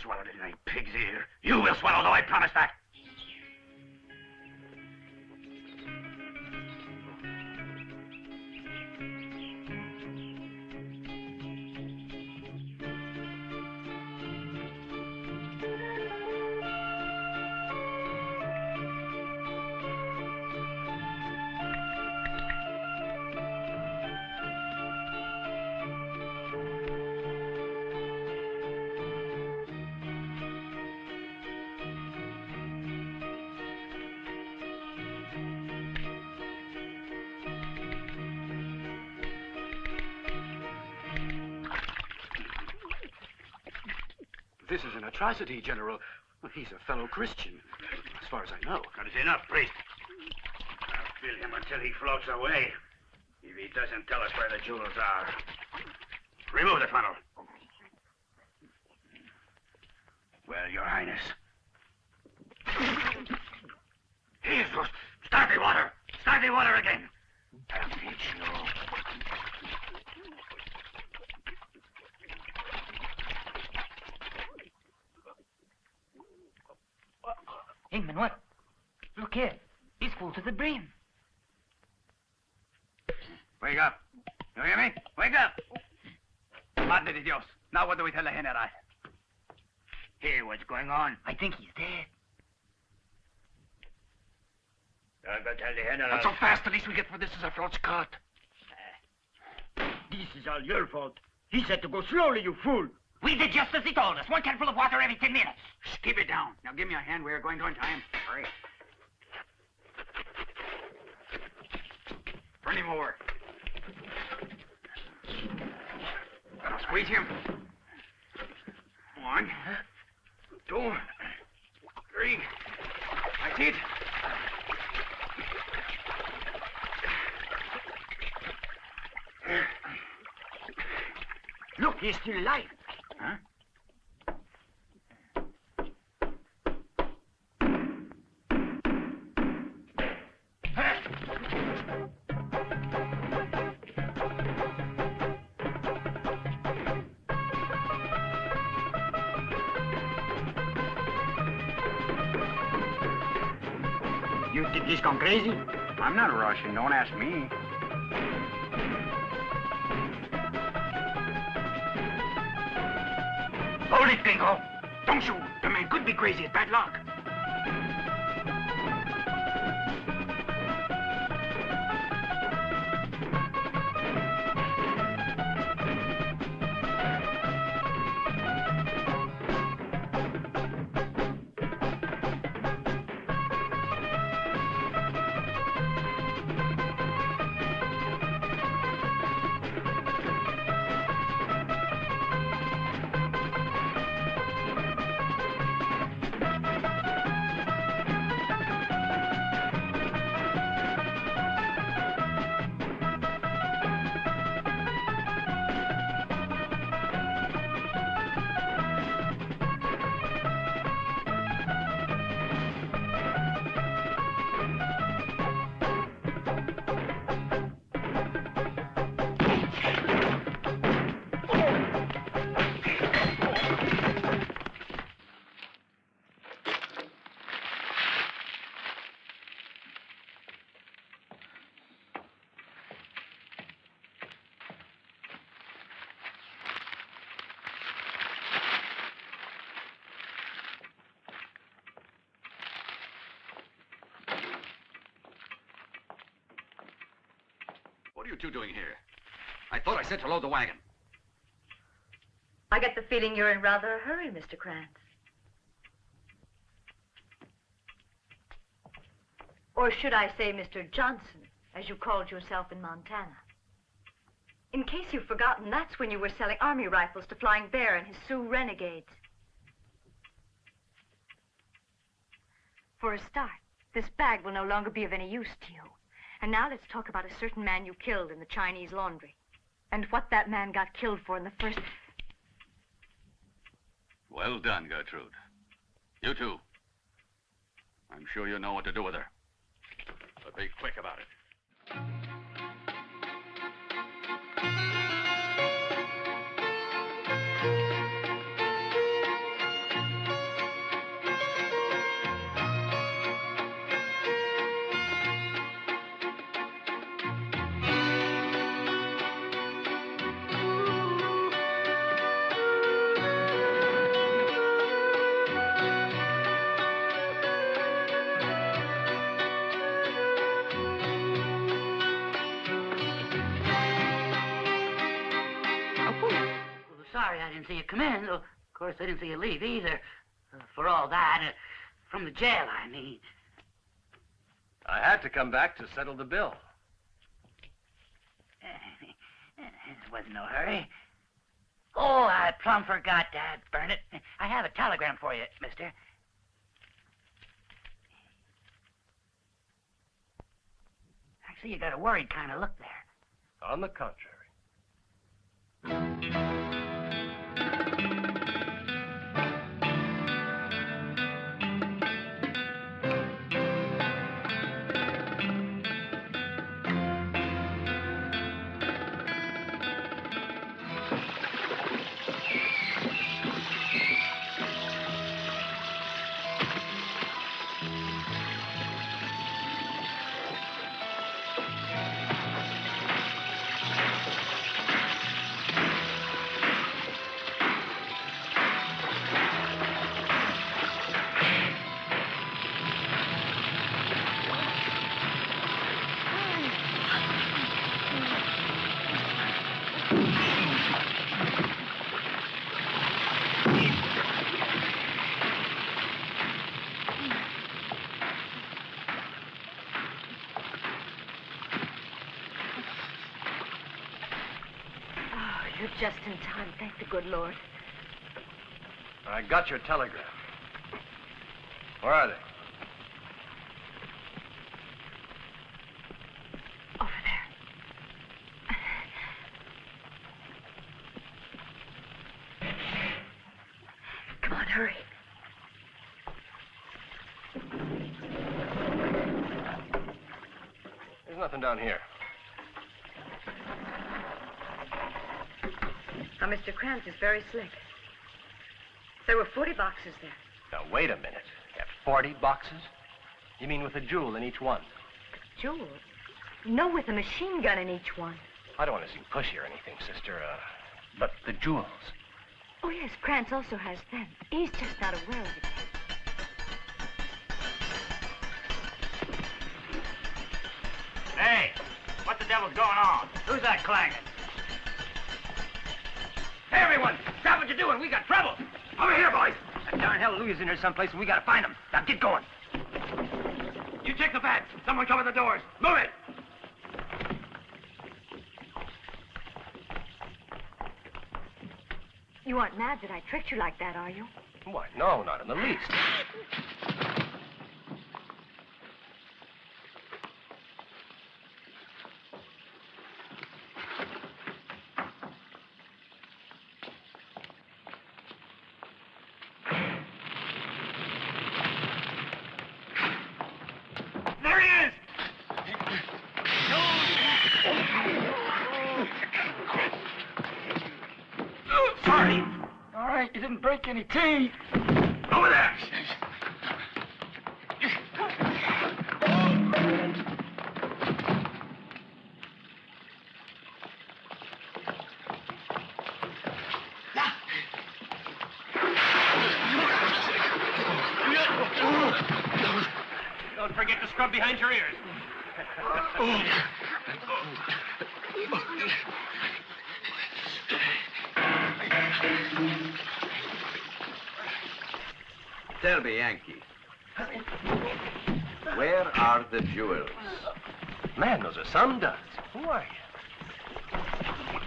Swallowed it in a pig's ear. You will swallow, though, I promise that. This is an atrocity, General. He's a fellow Christian, as far as I know. That is enough, priest. I'll fill him until he floats away. If he doesn't tell us where the jewels are. Remove the funnel. Well, Your Highness. Jesus! Start the water! Start the water again! I'll teach you. Hey, Manuel, look here. He's full to the brim. Wake up. You hear me? Wake up. Madre de Dios. Now what do we tell the general? Hey, what's going on? I think he's dead. Don't go tell the general. Not so fast. The least we get for this is a throat cut. This is all your fault. He said to go slowly, you fool. We did just as he told us. One canful of water every 10 minutes. Shh, keep it down. Now give me a hand. We're going to untie him. Hurry. Turn him over. Now squeeze him. 1, 2, 3. That's it. Look, he's still alive. Huh? You think he's gone crazy? I'm not rushing. Don't ask me. Hold it, Bingo. Don't shoot. The man could be crazy. It's bad luck. What are you two doing here? I thought I said to load the wagon. I get the feeling you're in rather a hurry, Mr. Krantz. Or should I say Mr. Johnson, as you called yourself in Montana. In case you've forgotten, that's when you were selling army rifles to Flying Bear and his Sioux renegades. For a start, this bag will no longer be of any use to you. And now let's talk about a certain man you killed in the Chinese laundry. And what that man got killed for in the first... Well done, Gertrude. You too. I'm sure you know what to do with her. But be quick about it. Sorry I didn't see you come in, though, of course, I didn't see you leave either. For all that, from the jail, I mean. I had to come back to settle the bill. It wasn't no hurry. Oh, I plumb forgot, Dad. Burn it. I have a telegram for you, mister. I see you got a worried kind of look there. On the contrary. You're just in time, thank the good Lord. I got your telegram. Where are they? Over there. Come on, hurry. There's nothing down here. Now, Mr. Krantz is very slick. There were 40 boxes there. Now, wait a minute. You have 40 boxes? You mean with a jewel in each one? Jewels? No, with a machine gun in each one. I don't want to seem pushy or anything, sister, but the jewels. Oh, yes, Krantz also has them. He's just not aware of it yet. Hey, what the devil's going on? Who's that clanging? Hey, everyone! Stop what you're doing. We got trouble. Over here, boys. That darn Halleluja's in there someplace, and we gotta find him. Now, get going. You check the bats. Someone cover the doors. Move it. You aren't mad that I tricked you like that, are you? Why, no, not in the least. There he is. Sorry. All right, you didn't break any teeth. Over there. Don't forget to scrub behind your ears. Tell me, Yankee, where are the jewels? Man, those are some duds. Who are you?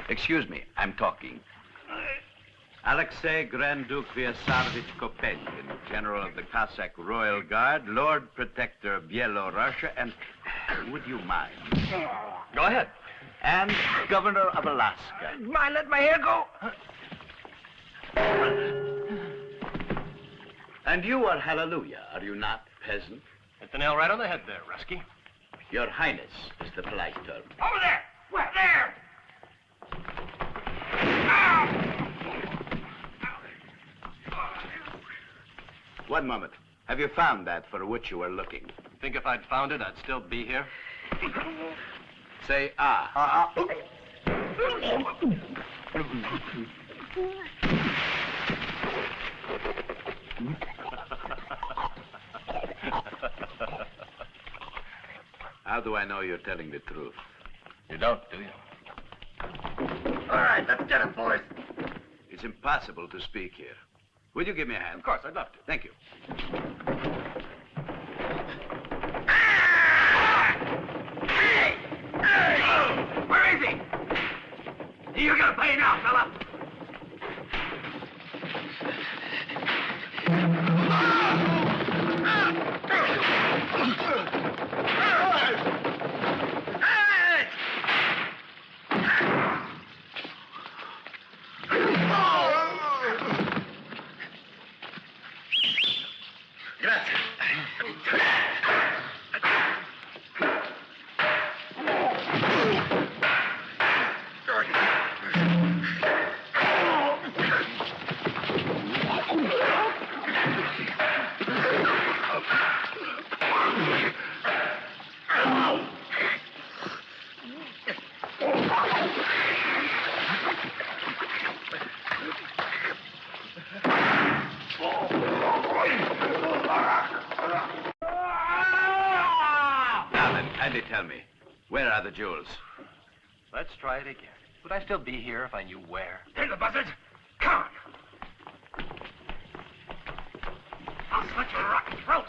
Excuse me, I'm talking. Alexei Grand Duke Vyasarovich Kopenkin, General of the Cossack Royal Guard, Lord Protector of Bielorussia, and would you mind? Go ahead. And Governor of Alaska. Mind let my hair go? And you are Halleluja, are you not, peasant? Hit the nail right on the head there, Rusky. Your Highness is the polite term. Over there! Where? There! One moment. Have you found that for which you were looking? Think if I'd found it, I'd still be here? Say ah. How do I know you're telling the truth? You don't, do you? All right, let's get him, boys. It's impossible to speak here. Would you give me a hand? Of course, I'd love to. Thank you. Where is he? You're gonna pay now, fella. Kindly tell me, where are the jewels? Let's try it again. Would I still be here if I knew where? There's the buzzards. Come on. I'll slit your rotten throat.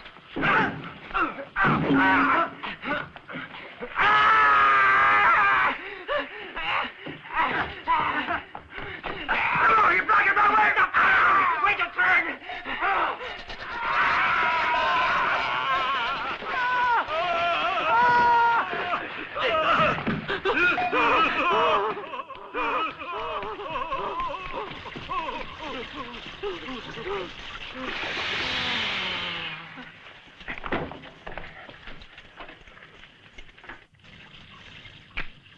You're blocking my way. Wait your turn.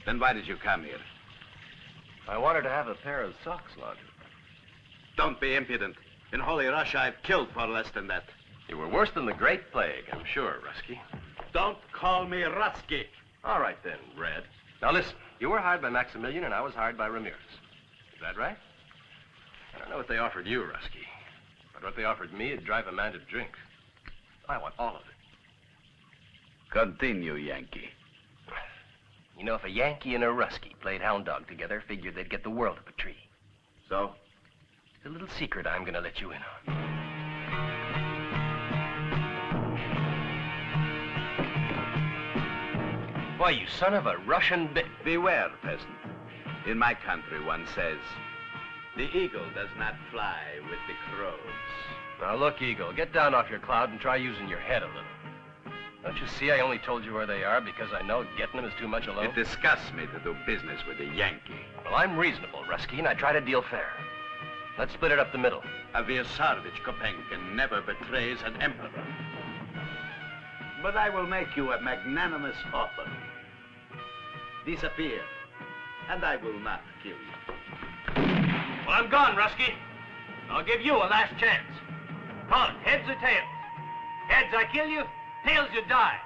Then why did you come here? I wanted to have a pair of socks laundered. Don't be impudent. In Holy Russia, I've killed for less than that. You were worse than the Great Plague, I'm sure, Rusky. Don't call me Rusky. All right, then, Red. Now, listen. You were hired by Maximilian, and I was hired by Ramirez. Is that right? I don't know what they offered you, Rusky. But what they offered me would drive a man to drink. I want all of it. Continue, Yankee. You know, if a Yankee and a Rusky played hound dog together, figured they'd get the world of a tree. So? It's a little secret I'm going to let you in on. Why, you son of a Russian Beware, peasant. In my country, one says, the eagle does not fly with the crows. Now, look, Eagle, get down off your cloud and try using your head a little. Don't you see I only told you where they are because I know getting them is too much alone? It disgusts me to do business with a Yankee. Well, I'm reasonable, Rusky, and I try to deal fair. Let's split it up the middle. A Vyasarovich Kopenkin never betrays an emperor. But I will make you a magnanimous offer. Disappear, and I will not kill you. Well, I'm gone, Rusky. I'll give you a last chance. Call it heads or tails. Heads, I kill you. Tails, you die.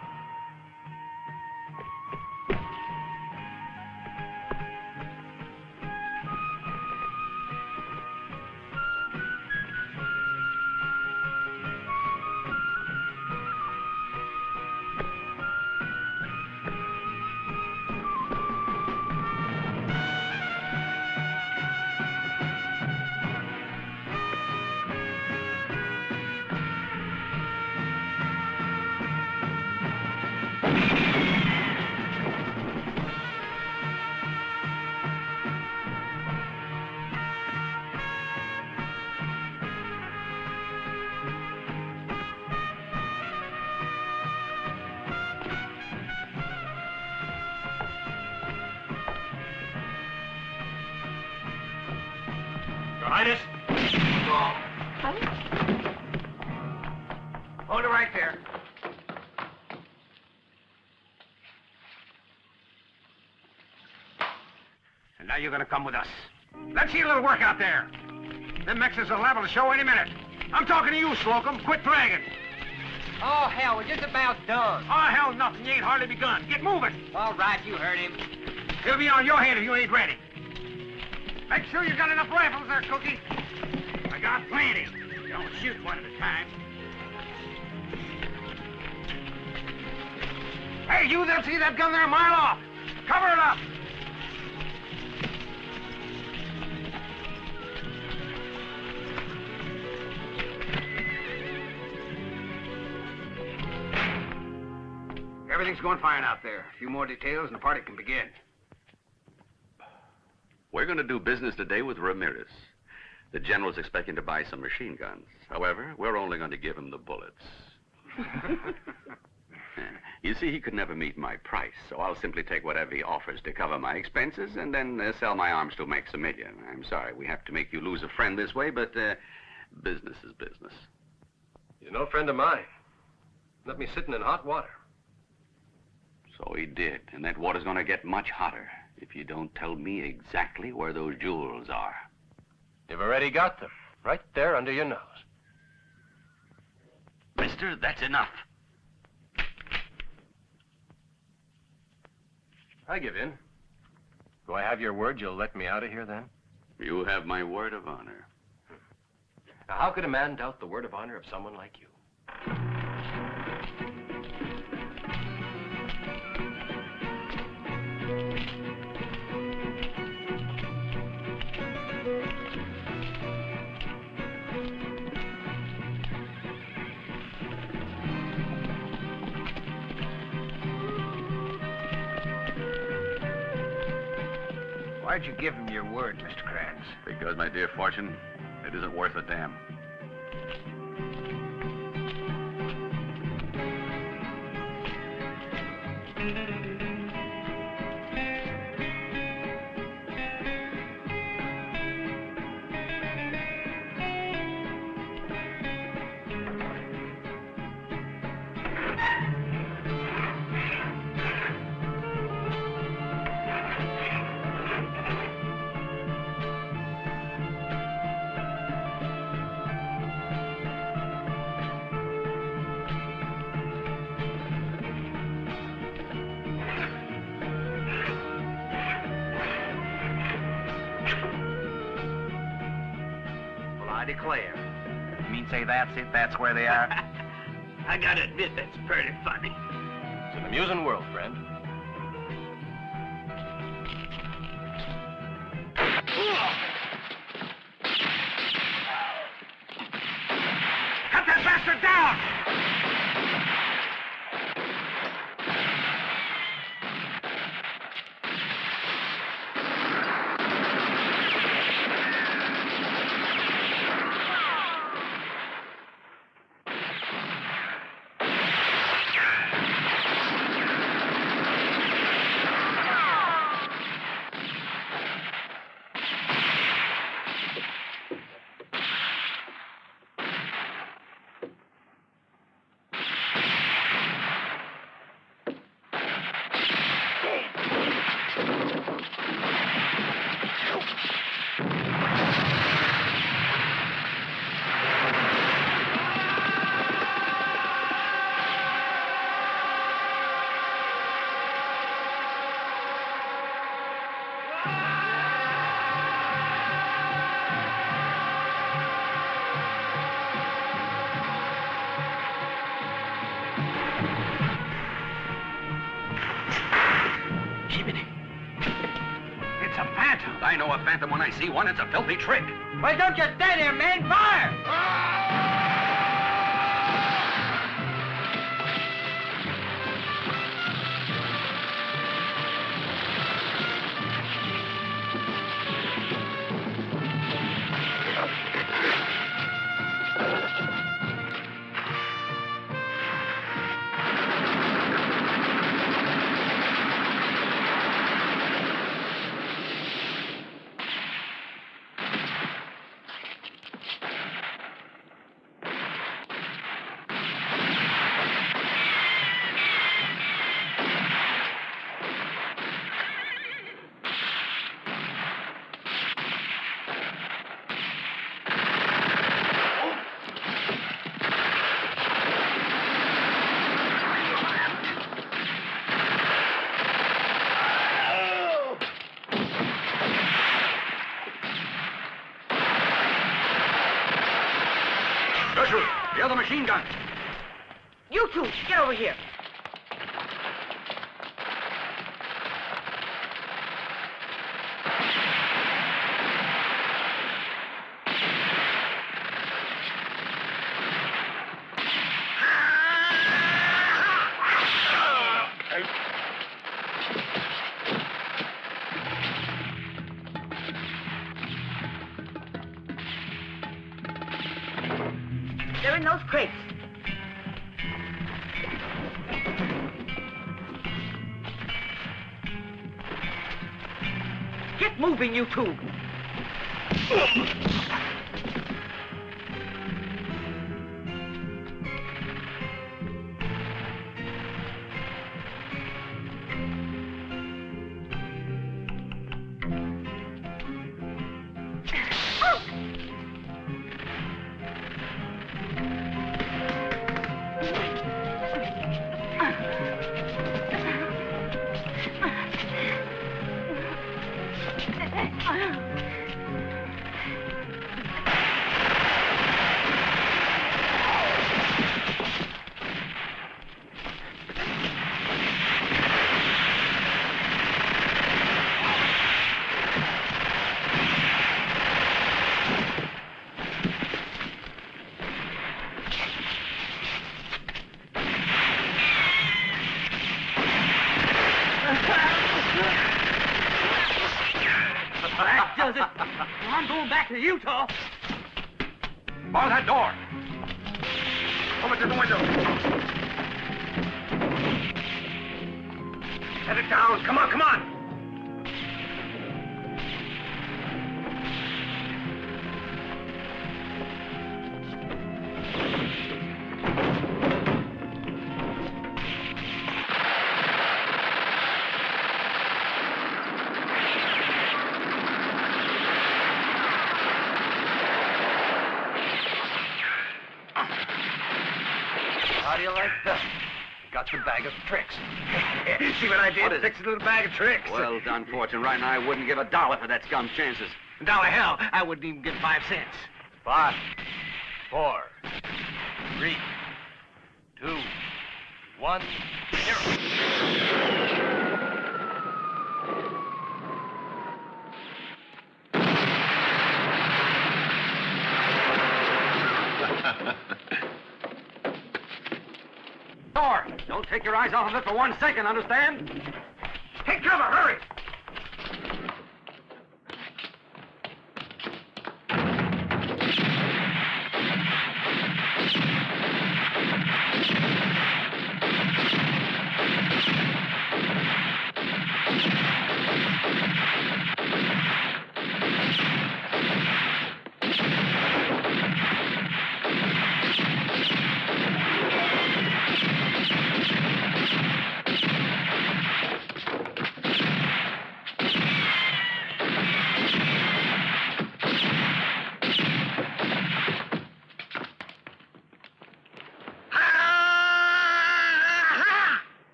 Highness. Hold it right there. And now you're gonna come with us. Let's see a little work out there. Them Mexicans are liable to show any minute. I'm talking to you, Slocum. Quit bragging. Oh, hell, we're just about done. Oh, hell, nothing. You ain't hardly begun. Get moving. All right, you heard him. It'll be on your head if you ain't ready. Make sure you got enough rifles there, Cookie. I got plenty. Don't shoot one at a time. Hey, you there, see that gun there a mile off? Cover it up. Everything's going fine out there. A few more details and the party can begin. We're going to do business today with Ramirez. The general's expecting to buy some machine guns. However, we're only going to give him the bullets. You see, he could never meet my price, so I'll simply take whatever he offers to cover my expenses and then sell my arms to Maximilian. I'm sorry we have to make you lose a friend this way, but business is business. You're no friend of mine. Left me sitting in hot water. So he did, and that water's going to get much hotter if you don't tell me exactly where those jewels are. You've already got them, right there under your nose. Mister, that's enough. I give in. Do I have your word you'll let me out of here, then? You have my word of honor. Now, how could a man doubt the word of honor of someone like you? Why'd you give him your word, Mr. Kranz? Because, my dear Fortune, it isn't worth a damn. Declare. You mean say that's it? That's where they are? I gotta admit, that's pretty funny. It's an amusing world, friend. Cut that bastard down! I know a phantom when I see one. It's a filthy trick. Why don't you stand there, man? Fire! Gertrude, the other machine gun. You two, get over here. They're in those crates. Get moving, you two. That does it. Well, I'm going back to Utah. Bar that door. Over to the window. Set it down. Come on, come on. How do you like that? Got the bag of tricks. See what I did? What is it? Fixed a little bag of tricks. Well done, Fortune. Right now, I wouldn't give $1 for that scum's chances. $1 hell, I wouldn't even give 5 cents. 5, 4, 3, 2, 1, 0. Door. Don't take your eyes off of it for 1 second, understand? Take cover, hurry!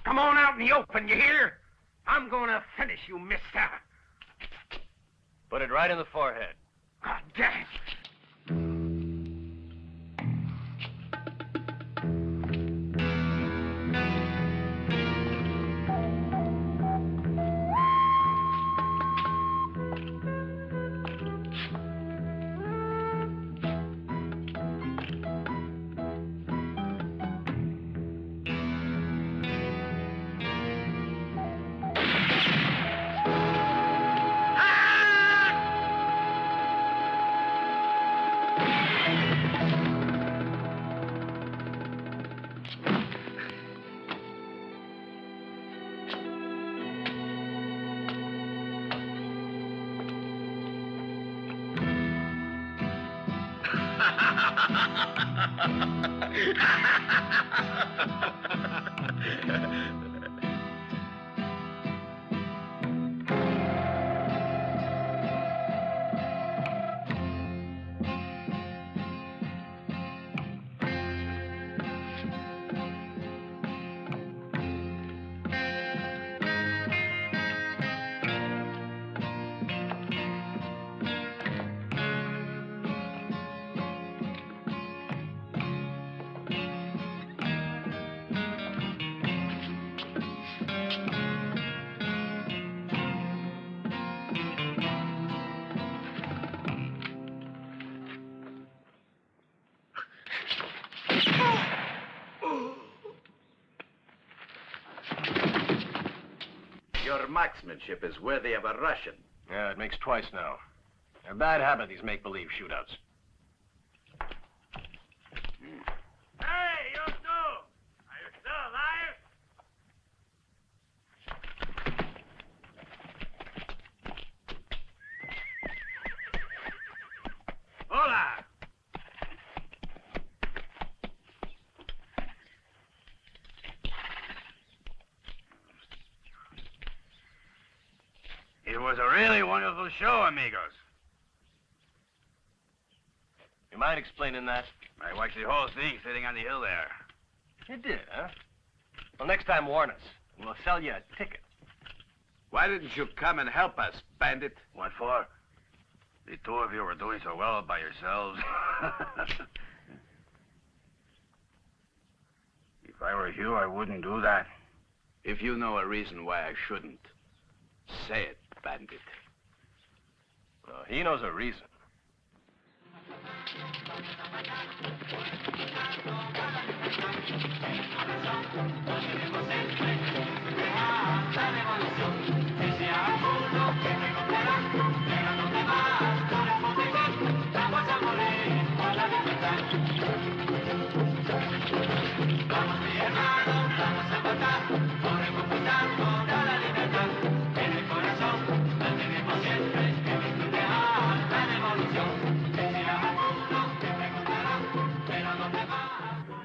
Come on out in the open, you hear? I'm gonna finish you, mister. Put it right in the forehead. God damn. Your marksmanship is worthy of a Russian. Yeah, it makes twice now. They're a bad habit, these make-believe shootouts. Hey, you two! Are you still alive? Hola! It was a really wonderful show, amigos. You mind explaining that? I watched the whole thing sitting on the hill there. You did, huh? Well, next time warn us. We'll sell you a ticket. Why didn't you come and help us, bandit? What for? The two of you were doing so well by yourselves. If I were you, I wouldn't do that. If you know a reason why I shouldn't, say it, bandit. Well, he knows a reason.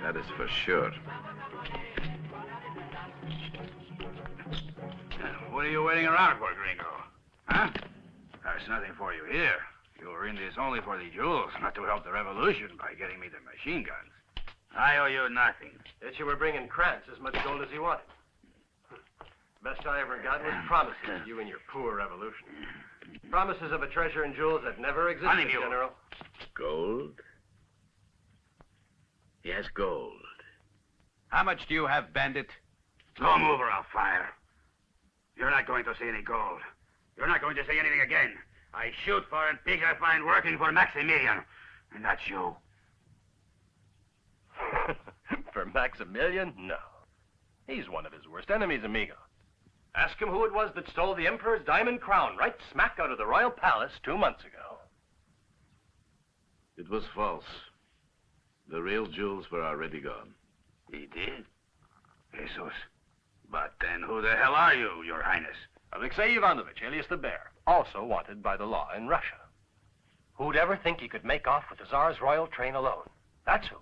That is for sure. What are you waiting around for, Gringo? Huh? There's nothing for you here. You were in this only for the jewels, not to help the revolution by getting me the machine guns. I owe you nothing. Yet you were bringing Krantz as much gold as he wanted. Best I ever got was promises of you and your poor revolution. Promises of a treasure and jewels that never existed, Honeydew. General. Gold? Yes, gold. How much do you have, bandit? Don't move or I'll fire. You're not going to see any gold. You're not going to say anything again. I shoot foreign pigs I find working for Maximilian. And that's you. For Maximilian? No. He's one of his worst enemies, amigo. Ask him who it was that stole the Emperor's diamond crown right smack out of the royal palace 2 months ago. It was false. The real jewels were already gone. He did? Jesus. But then who the hell are you, Your Highness? Alexei Ivanovich, alias the Bear, also wanted by the law in Russia. Who'd ever think he could make off with the Tsar's royal train alone? That's who.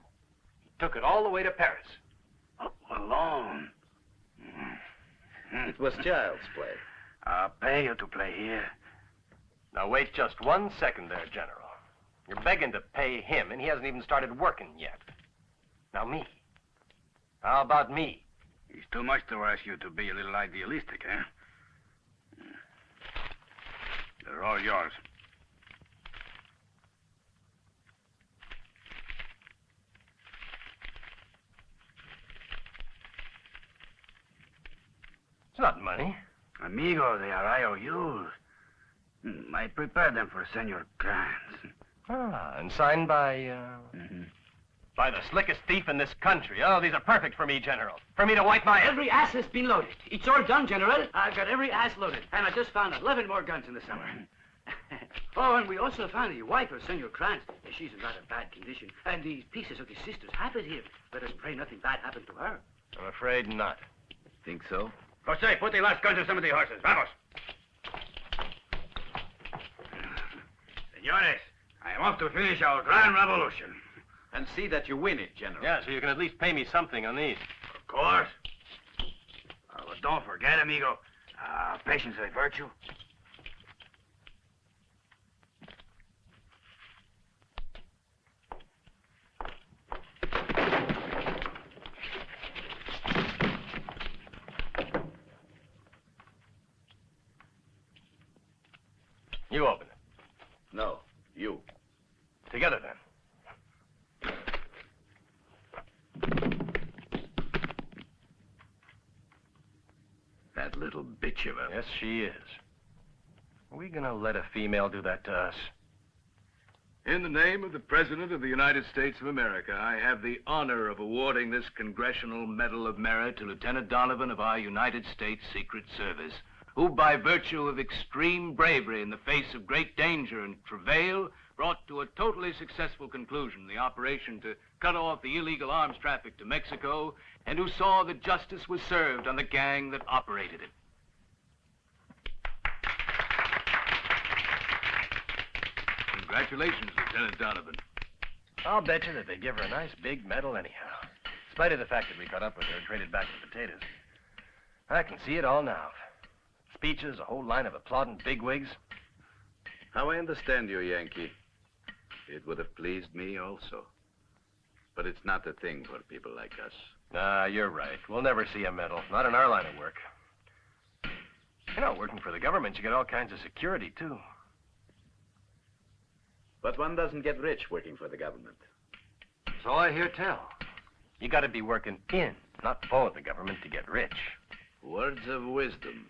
He took it all the way to Paris. Alone? It was child's play. I'll pay you to play here. Now wait just 1 second there, General. You're begging to pay him, and he hasn't even started working yet. Now me. How about me? It's too much to ask you to be a little idealistic, eh? They're all yours. It's not money. Amigo, they are IOUs. I prepared them for Senor Krantz. Ah, and signed by, by the slickest thief in this country. Oh, these are perfect for me, General. For me to wipe my... Every ass has been loaded. It's all done, General. I've got every ass loaded. And I just found 11 more guns in the summer. Oh, and we also found the wife of Senor Krantz. She's in rather bad condition. And these pieces of his sister's habit here. Let us pray nothing bad happened to her. I'm afraid not. Think so? Jose, put the last guns on some of the horses. Vamos. Senores, I am off to finish our grand revolution. And see that you win it, General. Yeah, so you can at least pay me something on these. Of course. But don't forget, amigo, patience is a virtue. You open it. No, you. Together, then. That little bitch of a... Yes, she is. Are we gonna let a female do that to us? In the name of the President of the United States of America, I have the honor of awarding this Congressional Medal of Merit to Lieutenant Donovan of our United States Secret Service who by virtue of extreme bravery in the face of great danger and travail brought to a totally successful conclusion the operation to cut off the illegal arms traffic to Mexico, and who saw that justice was served on the gang that operated it. Congratulations, Lieutenant Donovan. I'll bet you that they give her a nice big medal anyhow, in spite of the fact that we caught up with her and traded back the potatoes. I can see it all now. Speeches, a whole line of applauding bigwigs. How I understand you, Yankee. It would have pleased me also. But it's not a thing for people like us. Nah, you're right. We'll never see a medal, not in our line of work. You know, working for the government, you get all kinds of security, too. But one doesn't get rich working for the government. So I hear tell. You gotta be working in, not for the government to get rich. Words of wisdom.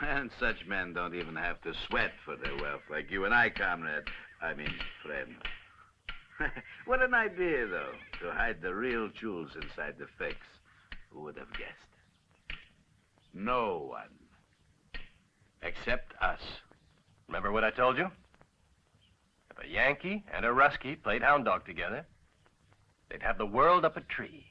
And such men don't even have to sweat for their wealth like you and I, comrade. I mean, friend. What an idea, though, to hide the real jewels inside the fakes. Who would have guessed? No one. Except us. Remember what I told you? If a Yankee and a Ruskie played hound dog together, they'd have the world up a tree.